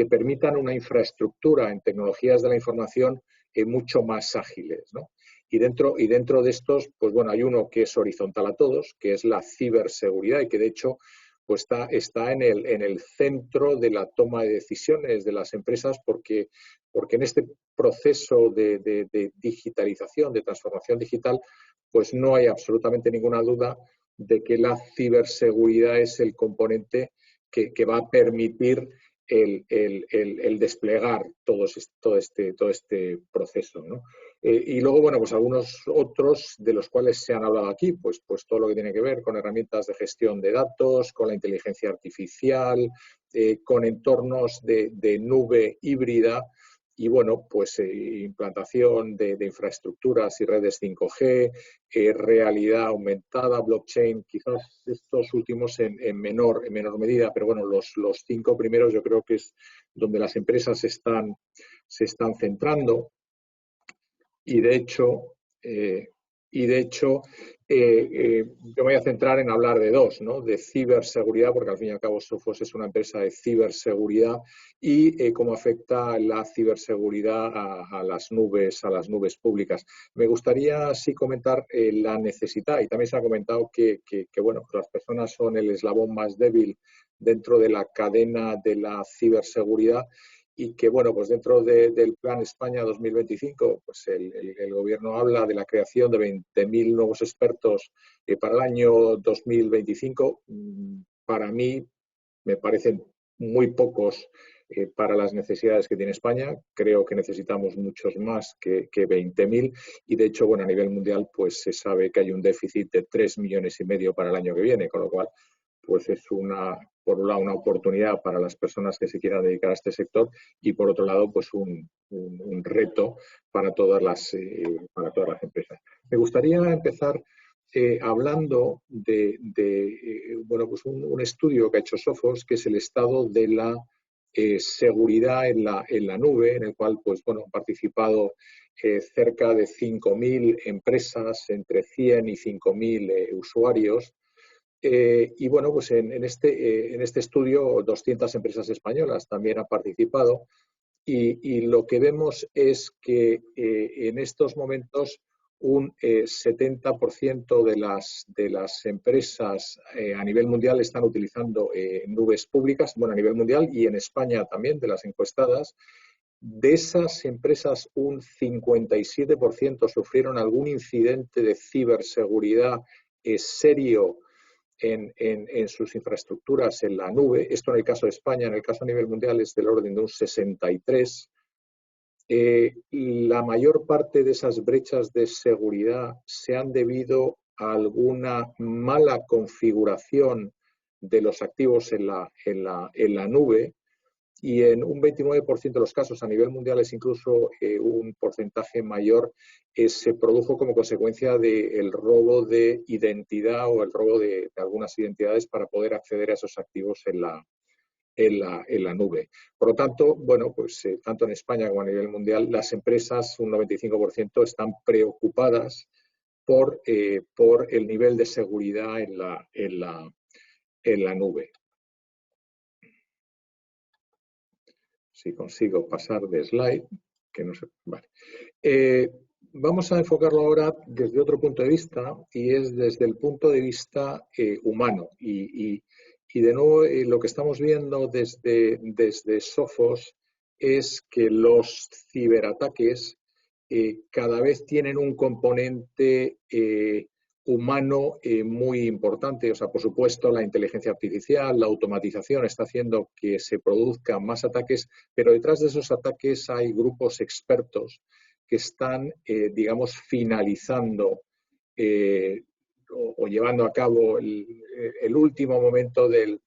permitan una infraestructura en tecnologías de la información mucho más ágiles, ¿no? Y dentro de estos, pues bueno, hay uno que es horizontal a todos, que es la ciberseguridad y que de hecho pues está en el centro de la toma de decisiones de las empresas porque en este proceso de digitalización, de transformación digital, pues no hay absolutamente ninguna duda de que la ciberseguridad es el componente que va a permitir el desplegar todo este proceso, ¿no? Y luego, bueno, pues algunos otros de los cuales se han hablado aquí, pues todo lo que tiene que ver con herramientas de gestión de datos, con la inteligencia artificial, con entornos de nube híbrida y, bueno, pues implantación de infraestructuras y redes 5G, realidad aumentada, blockchain, quizás estos últimos en menor medida, pero bueno, los 5 primeros yo creo que es donde las empresas se están centrando y de hecho yo me voy a centrar en hablar de 2, ¿no? De ciberseguridad, porque al fin y al cabo Sophos es una empresa de ciberseguridad y cómo afecta la ciberseguridad a las nubes públicas. Me gustaría sí comentar la necesidad, y también se ha comentado que bueno, las personas son el eslabón más débil dentro de la cadena de la ciberseguridad y que, bueno, pues dentro del Plan España 2025, pues el Gobierno habla de la creación de 20.000 nuevos expertos para el año 2025. Para mí me parecen muy pocos para las necesidades que tiene España. Creo que necesitamos muchos más que 20.000 y, de hecho, bueno, a nivel mundial pues se sabe que hay un déficit de 3,5 millones para el año que viene, con lo cual pues es por un lado una oportunidad para las personas que se quieran dedicar a este sector y por otro lado pues un reto para todas las empresas. Me gustaría empezar hablando de bueno, pues un estudio que ha hecho Sophos, que es el estado de la seguridad en la nube, en el cual pues bueno, han participado cerca de 5.000 empresas, entre 100 y 5.000 usuarios. Y bueno, pues en este estudio 200 empresas españolas también han participado y lo que vemos es que en estos momentos un 70% de las empresas a nivel mundial están utilizando nubes públicas, bueno, a nivel mundial y en España también, de las encuestadas. De esas empresas, un 57% sufrieron algún incidente de ciberseguridad serio en sus infraestructuras en la nube. Esto en el caso de España, en el caso a nivel mundial es del orden de un 63%. La mayor parte de esas brechas de seguridad se han debido a alguna mala configuración de los activos en la nube, y en un 29% de los casos a nivel mundial es incluso un porcentaje mayor se produjo como consecuencia del robo de identidad o el robo de algunas identidades para poder acceder a esos activos en la nube. Por lo tanto, bueno, pues tanto en España como a nivel mundial, las empresas, un 95%, están preocupadas por el nivel de seguridad en la nube. Si consigo pasar de slide, que no sé. Vale. Vamos a enfocarlo ahora desde otro punto de vista, y es desde el punto de vista humano. Y de nuevo, lo que estamos viendo desde Sophos es que los ciberataques cada vez tienen un componente humano muy importante. O sea, por supuesto, la inteligencia artificial, la automatización está haciendo que se produzcan más ataques, pero detrás de esos ataques hay grupos expertos que están, digamos, finalizando o llevando a cabo el último momento del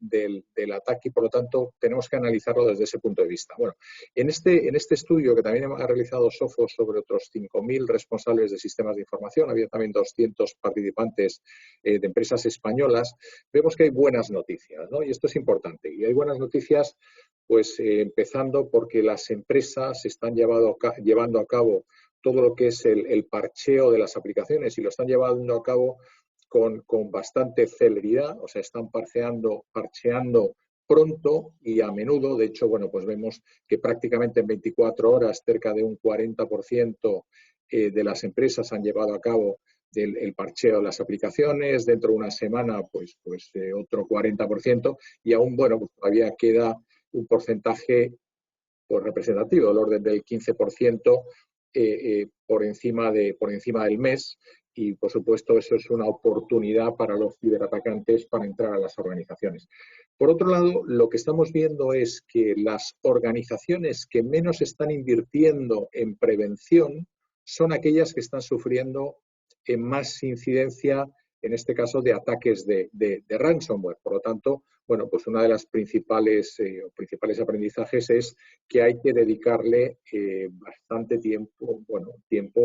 ataque, y por lo tanto tenemos que analizarlo desde ese punto de vista. Bueno, en este estudio que también ha realizado Sophos sobre otros 5.000 responsables de sistemas de información, había también 200 participantes de empresas españolas, vemos que hay buenas noticias, ¿no? Y esto es importante. Y hay buenas noticias, pues empezando porque las empresas están llevando a cabo todo lo que es el parcheo de las aplicaciones, y lo están llevando a cabo con bastante celeridad. O sea, están parcheando pronto y a menudo. De hecho, bueno, pues vemos que prácticamente en 24 horas cerca de un 40% de las empresas han llevado a cabo el parcheo de las aplicaciones. Dentro de una semana, pues otro 40%, y aún, bueno, pues todavía queda un porcentaje pues representativo, del orden del 15%, por encima del mes. Y, por supuesto, eso es una oportunidad para los ciberatacantes para entrar a las organizaciones. Por otro lado, lo que estamos viendo es que las organizaciones que menos están invirtiendo en prevención son aquellas que están sufriendo más incidencia, en este caso, de ataques de ransomware. Por lo tanto, bueno, pues una de las principales aprendizajes es que hay que dedicarle bastante tiempo,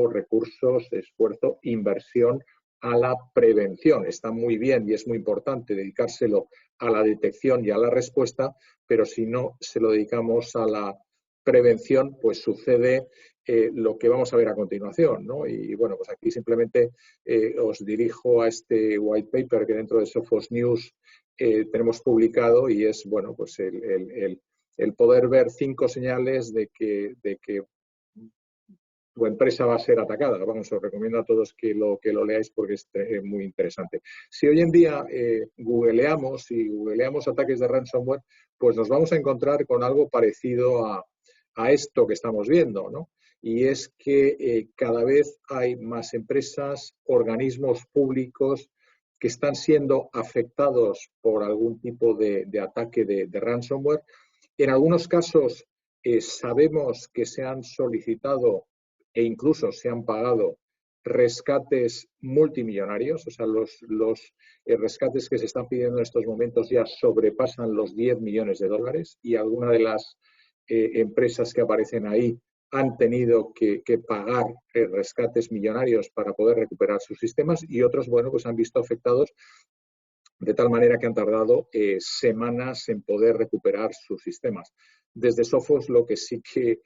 recursos, esfuerzo, inversión a la prevención. Está muy bien y es muy importante dedicárselo a la detección y a la respuesta, pero si no se lo dedicamos a la prevención, pues sucede lo que vamos a ver a continuación, ¿no? Y bueno, pues aquí simplemente os dirijo a este white paper que dentro de Sophos News tenemos publicado, y es, bueno, pues el poder ver 5 señales de que tu empresa va a ser atacada. Vamos, os recomiendo a todos que lo leáis porque es muy interesante. Si hoy en día googleamos ataques de ransomware, pues nos vamos a encontrar con algo parecido a esto que estamos viendo, ¿no? Y es que cada vez hay más empresas, organismos públicos que están siendo afectados por algún tipo de ataque de ransomware. En algunos casos sabemos que se han solicitado e incluso se han pagado rescates multimillonarios. O sea, los rescates que se están pidiendo en estos momentos ya sobrepasan los 10 millones de dólares, y algunas de las empresas que aparecen ahí han tenido que pagar rescates millonarios para poder recuperar sus sistemas, y otros, bueno, pues han visto afectados de tal manera que han tardado semanas en poder recuperar sus sistemas. Desde Sophos lo que sí que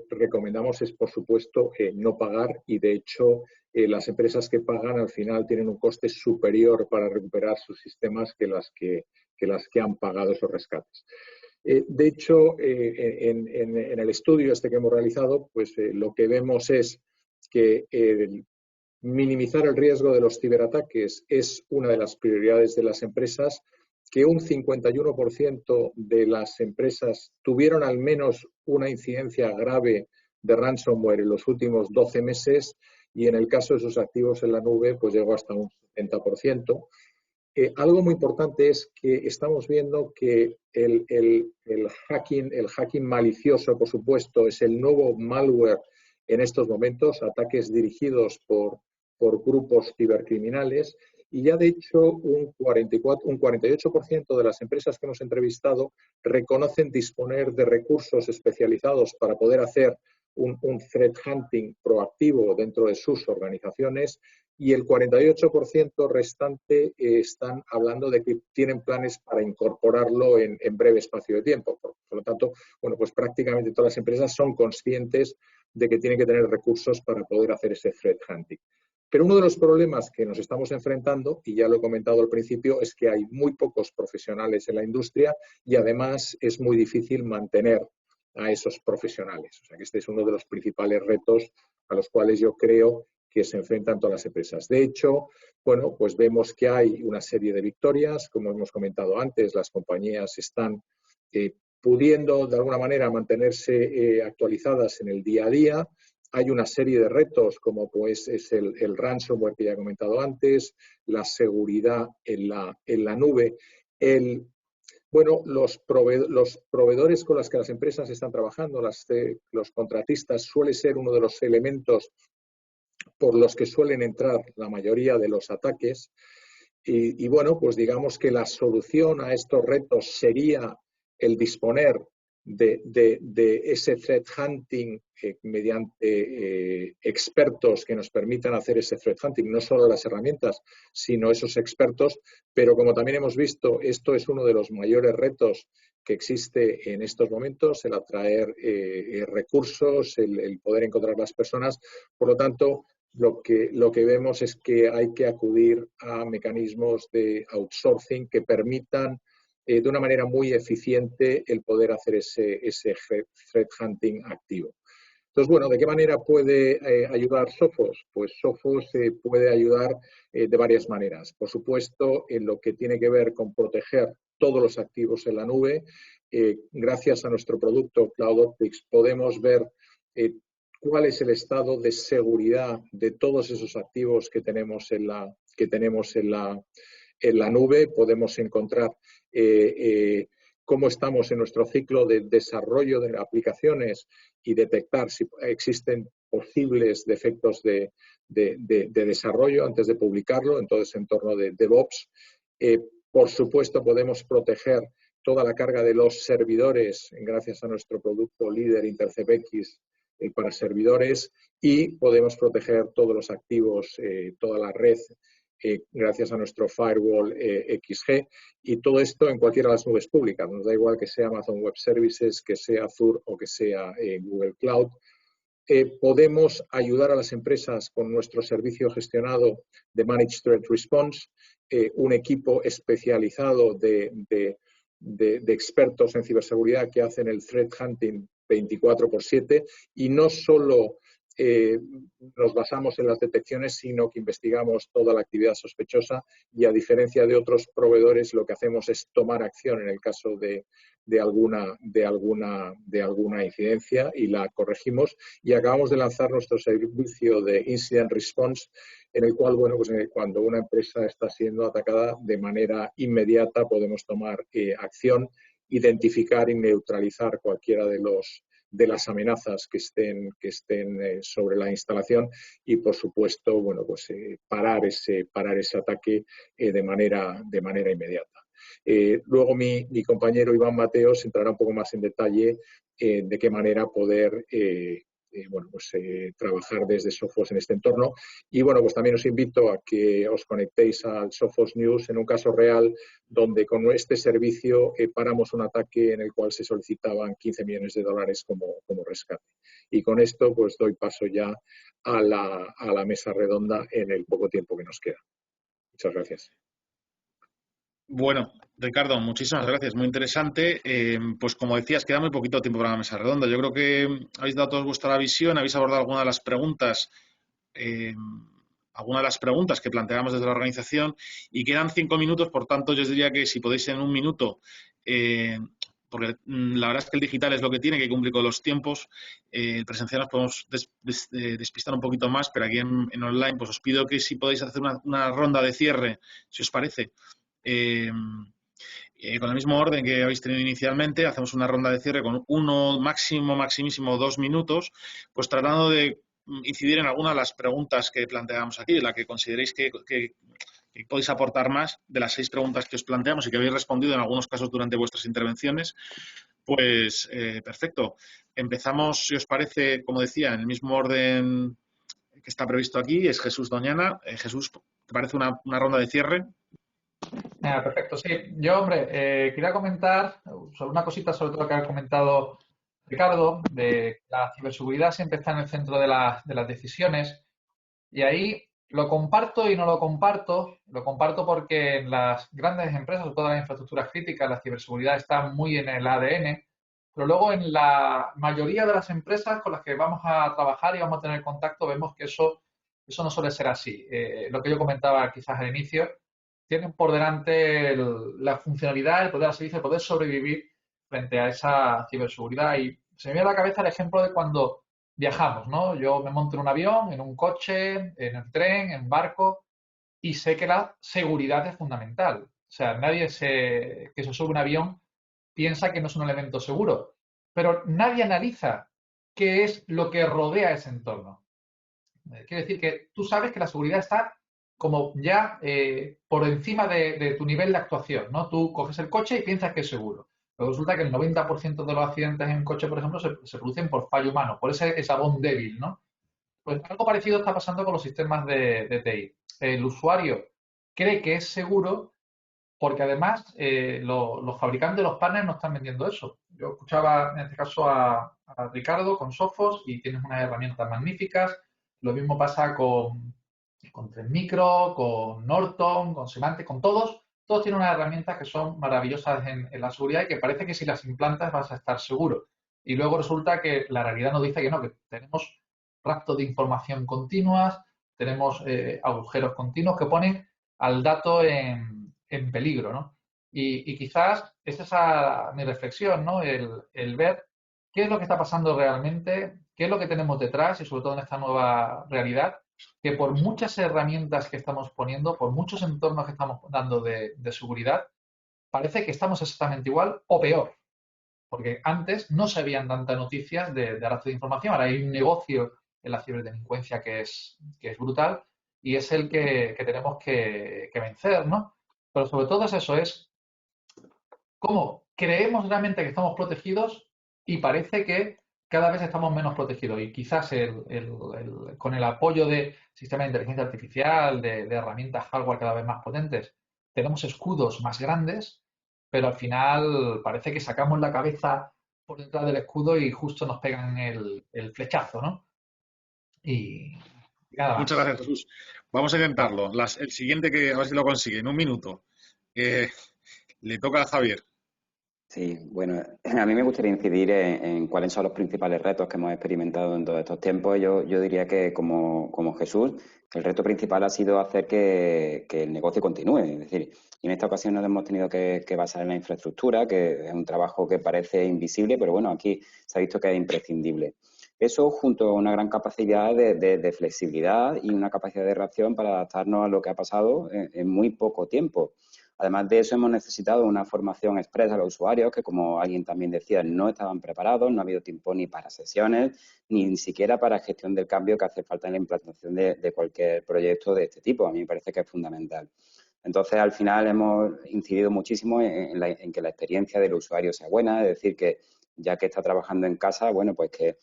recomendamos es, por supuesto, no pagar, y de hecho las empresas que pagan al final tienen un coste superior para recuperar sus sistemas que las que han pagado esos rescates. De hecho, en el estudio que hemos realizado, pues lo que vemos es que Minimizar el riesgo de los ciberataques es una de las prioridades de las empresas, que un 51% de las empresas tuvieron al menos una incidencia grave de ransomware en los últimos 12 meses y en el caso de sus activos en la nube pues llegó hasta un 70%. Algo muy importante es que estamos viendo que el hacking malicioso, por supuesto, es el nuevo malware en estos momentos, ataques dirigidos por grupos cibercriminales, y ya de hecho un 48% de las empresas que hemos entrevistado reconocen disponer de recursos especializados para poder hacer un threat hunting proactivo dentro de sus organizaciones, y el 48% restante están hablando de que tienen planes para incorporarlo en breve espacio de tiempo. Por lo tanto, bueno, pues prácticamente todas las empresas son conscientes de que tienen que tener recursos para poder hacer ese threat hunting. Pero uno de los problemas que nos estamos enfrentando, y ya lo he comentado al principio, es que hay muy pocos profesionales en la industria y además es muy difícil mantener a esos profesionales. O sea que este es uno de los principales retos a los cuales yo creo que se enfrentan todas las empresas. De hecho, bueno, pues vemos que hay una serie de victorias, como hemos comentado antes, las compañías están pudiendo de alguna manera mantenerse actualizadas en el día a día. Hay una serie de retos, como pues es el ransomware que ya he comentado antes, la seguridad en la nube, los proveedores con los que las empresas están trabajando, los contratistas, suele ser uno de los elementos por los que suelen entrar la mayoría de los ataques. Y bueno, pues digamos que la solución a estos retos sería el disponer de ese threat hunting mediante expertos que nos permitan hacer ese threat hunting, no solo las herramientas, sino esos expertos. Pero como también hemos visto, esto es uno de los mayores retos que existe en estos momentos, el atraer recursos, el poder encontrar las personas. Por lo tanto, lo que vemos es que hay que acudir a mecanismos de outsourcing que permitan de una manera muy eficiente el poder hacer ese threat hunting activo. Entonces, bueno, ¿de qué manera puede ayudar Sophos? Pues Sophos puede ayudar de varias maneras. Por supuesto, en lo que tiene que ver con proteger todos los activos en la nube. Gracias a nuestro producto CloudOptics podemos ver cuál es el estado de seguridad de todos esos activos que tenemos en la nube. Podemos encontrar cómo estamos en nuestro ciclo de desarrollo de aplicaciones y detectar si existen posibles defectos de desarrollo antes de publicarlo, en todo ese entorno de DevOps. Por supuesto, podemos proteger toda la carga de los servidores gracias a nuestro producto líder InterceptX para servidores, y podemos proteger todos los activos, toda la red, gracias a nuestro firewall XG, y todo esto en cualquiera de las nubes públicas. Nos da igual que sea Amazon Web Services, que sea Azure o que sea Google Cloud. Podemos ayudar a las empresas con nuestro servicio gestionado de Managed Threat Response, un equipo especializado de expertos en ciberseguridad que hacen el threat hunting 24/7, y no solo nos basamos en las detecciones, sino que investigamos toda la actividad sospechosa, y a diferencia de otros proveedores lo que hacemos es tomar acción en el caso de alguna incidencia y la corregimos. Y acabamos de lanzar nuestro servicio de Incident Response, en el cual, bueno, pues cuando una empresa está siendo atacada, de manera inmediata podemos tomar acción, identificar y neutralizar cualquiera de las amenazas que estén sobre la instalación, y por supuesto, bueno, pues parar ese ataque de manera inmediata. Luego mi compañero Iván Mateos entrará un poco más en detalle de qué manera poder trabajar desde Sophos en este entorno. Y bueno, pues también os invito a que os conectéis al Sophos News en un caso real donde con este servicio paramos un ataque en el cual se solicitaban $15 millones como rescate. Y con esto pues doy paso ya a la mesa redonda en el poco tiempo que nos queda. Muchas gracias. Bueno, Ricardo, muchísimas gracias, muy interesante. Pues como decías, queda muy poquito tiempo para la mesa redonda. Yo creo que habéis dado todos vuestra visión, habéis abordado algunas de las preguntas algunas de las preguntas que planteamos desde la organización y quedan 5 minutos, por tanto, yo os diría que si podéis en un minuto, porque la verdad es que el digital es lo que tiene, que cumplir con los tiempos, el presencial nos podemos despistar un poquito más, pero aquí en online pues os pido que si podéis hacer una ronda de cierre, si os parece, con el mismo orden que habéis tenido inicialmente, hacemos una ronda de cierre con maximísimo 2 minutos, pues tratando de incidir en algunas de las preguntas que planteamos aquí, la que consideréis que podéis aportar más de las 6 preguntas que os planteamos y que habéis respondido en algunos casos durante vuestras intervenciones. Pues perfecto. Empezamos, si os parece, como decía, en el mismo orden que está previsto aquí, es Jesús Doñana. Jesús, ¿te parece una ronda de cierre? Perfecto, sí. Yo, hombre, quería comentar sobre una cosita, sobre todo que ha comentado Ricardo, de la ciberseguridad siempre está en el centro de las decisiones, y ahí lo comparto y no lo comparto. Lo comparto porque en las grandes empresas, sobre todo en las infraestructuras críticas, la ciberseguridad está muy en el ADN, pero luego en la mayoría de las empresas con las que vamos a trabajar y vamos a tener contacto, vemos que eso no suele ser así. Lo que yo comentaba quizás al inicio, tienen por delante la funcionalidad, el poder al servicio, el poder sobrevivir frente a esa ciberseguridad. Y se me viene a la cabeza el ejemplo de cuando viajamos, ¿no? Yo me monto en un avión, en un coche, en el tren, en un barco, y sé que la seguridad es fundamental. O sea, nadie que se sube a un avión piensa que no es un elemento seguro, pero nadie analiza qué es lo que rodea ese entorno. Quiere decir que tú sabes que la seguridad está como ya por encima de tu nivel de actuación, ¿no? Tú coges el coche y piensas que es seguro. Pero resulta que el 90% de los accidentes en coche, por ejemplo, se producen por fallo humano, por ese eslabón débil, ¿no? Pues algo parecido está pasando con los sistemas de TI. El usuario cree que es seguro porque además los fabricantes, los partners, no están vendiendo eso. Yo escuchaba en este caso a Ricardo con Sophos y tienes unas herramientas magníficas. Lo mismo pasa con Trend Micro, con Norton, con Symantec, con todos. Todos tienen unas herramientas que son maravillosas en la seguridad y que parece que si las implantas vas a estar seguro. Y luego resulta que la realidad nos dice que no, que tenemos raptos de información continuas, tenemos agujeros continuos que ponen al dato en peligro, ¿no? Y quizás esa es mi reflexión, ¿no? El ver qué es lo que está pasando realmente, qué es lo que tenemos detrás y sobre todo en esta nueva realidad, que por muchas herramientas que estamos poniendo, por muchos entornos que estamos dando de seguridad, parece que estamos exactamente igual o peor. Porque antes no se habían tantas noticias de arrastre de información. Ahora hay un negocio en la ciberdelincuencia que es brutal y es el que tenemos que vencer, ¿no? Pero sobre todo es eso, es cómo creemos realmente que estamos protegidos y parece que cada vez estamos menos protegidos. Y quizás con el apoyo de sistemas de inteligencia artificial, de herramientas hardware cada vez más potentes, tenemos escudos más grandes, pero al final parece que sacamos la cabeza por detrás del escudo y justo nos pegan el flechazo, ¿no? Y nada más. Muchas gracias, Jesús. Vamos a intentarlo. El siguiente, que a ver si lo consigue, en un minuto. Le toca a Javier. Sí, bueno, a mí me gustaría incidir en cuáles son los principales retos que hemos experimentado en todos estos tiempos. Yo diría que, como Jesús, el reto principal ha sido hacer que el negocio continúe. Es decir, y en esta ocasión nos hemos tenido que basar en la infraestructura, que es un trabajo que parece invisible, pero bueno, aquí se ha visto que es imprescindible. Eso junto a una gran capacidad de flexibilidad y una capacidad de reacción para adaptarnos a lo que ha pasado en muy poco tiempo. Además de eso, hemos necesitado una formación expresa a los usuarios que, como alguien también decía, no estaban preparados, no ha habido tiempo ni para sesiones, ni siquiera para gestión del cambio que hace falta en la implantación de cualquier proyecto de este tipo. A mí me parece que es fundamental. Entonces, al final hemos incidido muchísimo en que la experiencia del usuario sea buena, es decir, que ya que está trabajando en casa, bueno, pues que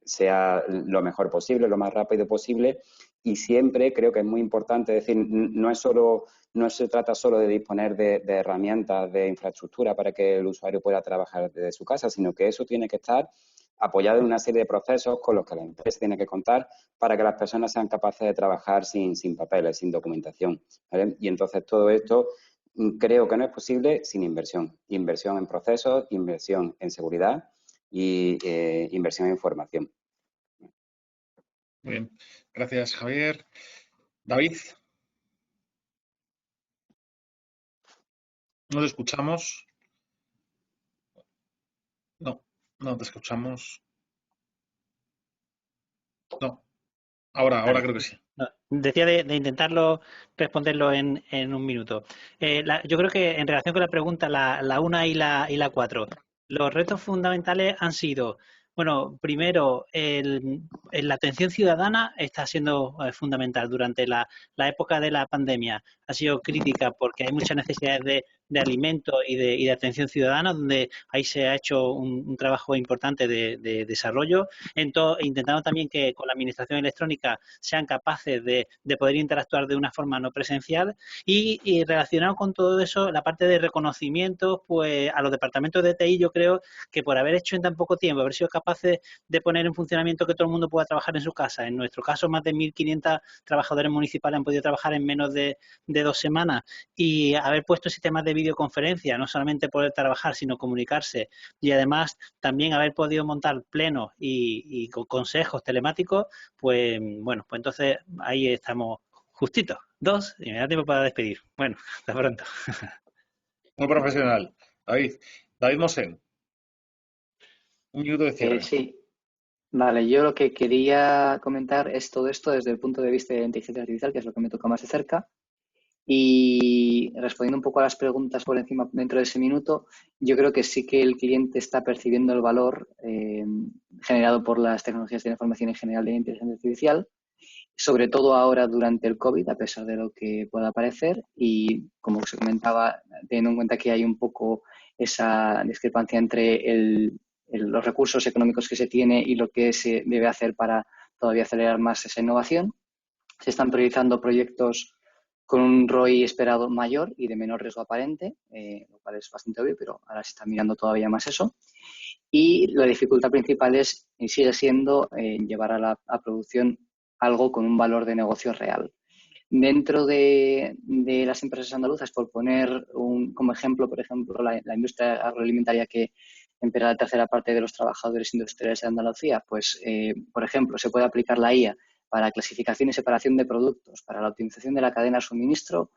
sea lo mejor posible, lo más rápido posible. Y siempre creo que es muy importante, es decir, no se trata solo de disponer de herramientas, de infraestructura para que el usuario pueda trabajar desde su casa, sino que eso tiene que estar apoyado en una serie de procesos con los que la empresa tiene que contar para que las personas sean capaces de trabajar sin papeles, sin documentación, ¿vale? Y entonces todo esto creo que no es posible sin inversión. Inversión en procesos, inversión en seguridad y inversión en formación. Muy bien. Gracias, Javier. David. ¿No te escuchamos? No, no te escuchamos. No. Ahora Vale. Creo que sí. No, decía de intentarlo responderlo en un minuto. Yo creo que en relación con la pregunta, la 1 y la 4, los retos fundamentales han sido, bueno, primero, la atención ciudadana está siendo fundamental durante la época de la pandemia. Ha sido crítica porque hay muchas necesidades de alimentos y de atención ciudadana, donde ahí se ha hecho un trabajo importante de desarrollo, intentando también que con la administración electrónica sean capaces de poder interactuar de una forma no presencial y relacionado con todo eso, la parte de reconocimiento, pues a los departamentos de TI yo creo que por haber hecho en tan poco tiempo, haber sido capaces de poner en funcionamiento que todo el mundo pueda trabajar en su casa. En nuestro caso, más de 1.500 trabajadores municipales han podido trabajar en menos de 2 semanas y haber puesto sistemas de videoconferencia, no solamente poder trabajar, sino comunicarse y además también haber podido montar plenos y consejos telemáticos, pues bueno, pues entonces ahí estamos justitos. 2 y me da tiempo para despedir. Bueno, hasta pronto. Muy profesional. David Mosén. 1 minuto de cierre. Sí. Vale, yo lo que quería comentar es todo esto desde el punto de vista de la inteligencia artificial, que es lo que me toca más de cerca. Y respondiendo un poco a las preguntas por encima dentro de ese minuto, yo creo que sí que el cliente está percibiendo el valor generado por las tecnologías de la información en general de la inteligencia artificial, sobre todo ahora durante el COVID, a pesar de lo que pueda parecer. Y como se comentaba, teniendo en cuenta que hay un poco esa discrepancia entre los recursos económicos que se tiene y lo que se debe hacer para todavía acelerar más esa innovación, se están priorizando proyectos con un ROI esperado mayor y de menor riesgo aparente, lo cual es bastante obvio, pero ahora se está mirando todavía más eso. Y la dificultad principal es y sigue siendo llevar a producción algo con un valor de negocio real. Dentro de las empresas andaluzas, por poner como ejemplo, por ejemplo, la industria agroalimentaria que emplea la tercera parte de los trabajadores industriales de Andalucía, pues, por ejemplo, se puede aplicar la IA para clasificación y separación de productos, para la optimización de la cadena de suministro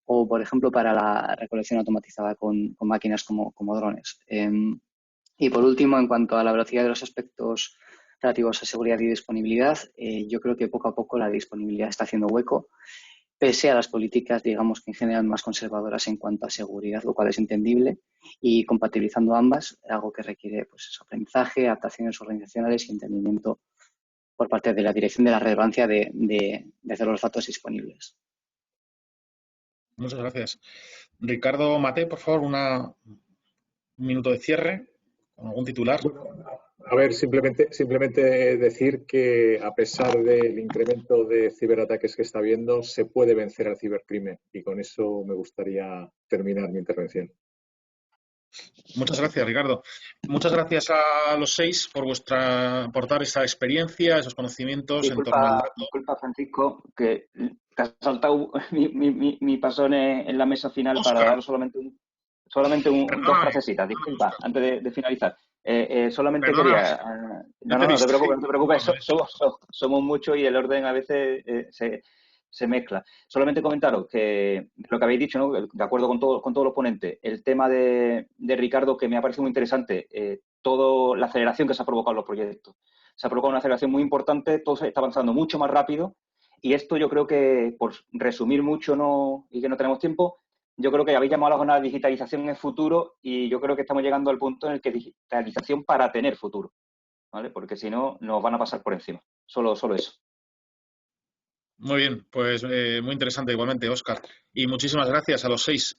o, por ejemplo, para la recolección automatizada con máquinas como drones. Y, por último, en cuanto a la velocidad de los aspectos relativos a seguridad y disponibilidad, yo creo que poco a poco la disponibilidad está haciendo hueco, pese a las políticas, digamos, que en general más conservadoras en cuanto a seguridad, lo cual es entendible, y compatibilizando ambas, algo que requiere pues, aprendizaje, adaptaciones organizacionales y entendimiento por parte de la dirección de la relevancia de hacer los datos disponibles. Muchas gracias. Ricardo Mate, por favor, un minuto de cierre con algún titular. A ver, simplemente decir que a pesar del incremento de ciberataques que está habiendo, se puede vencer al cibercrimen y con eso me gustaría terminar mi intervención. Muchas gracias, Ricardo. Muchas gracias a los 6 por aportar esa experiencia, esos conocimientos en torno al dato. Disculpa, Francisco, que te has saltado mi pasón en la mesa final, Oscar, para dar solamente dos frasecitas. Disculpa, antes de finalizar. Solamente quería... No te preocupes. Somos muchos y el orden a veces se mezcla. Solamente comentaros que lo que habéis dicho, ¿no? De acuerdo con todos los ponentes, el tema de Ricardo, que me ha parecido muy interesante, toda la aceleración que se ha provocado en los proyectos. Se ha provocado una aceleración muy importante, todo se está avanzando mucho más rápido y esto yo creo que, por resumir mucho y que no tenemos tiempo, yo creo que habéis llamado a la jornada de digitalización en el futuro y yo creo que estamos llegando al punto en el que digitalización para tener futuro, ¿vale? Porque si no, nos van a pasar por encima. Solo eso. Muy bien, pues muy interesante igualmente, Óscar. Y muchísimas gracias a los 6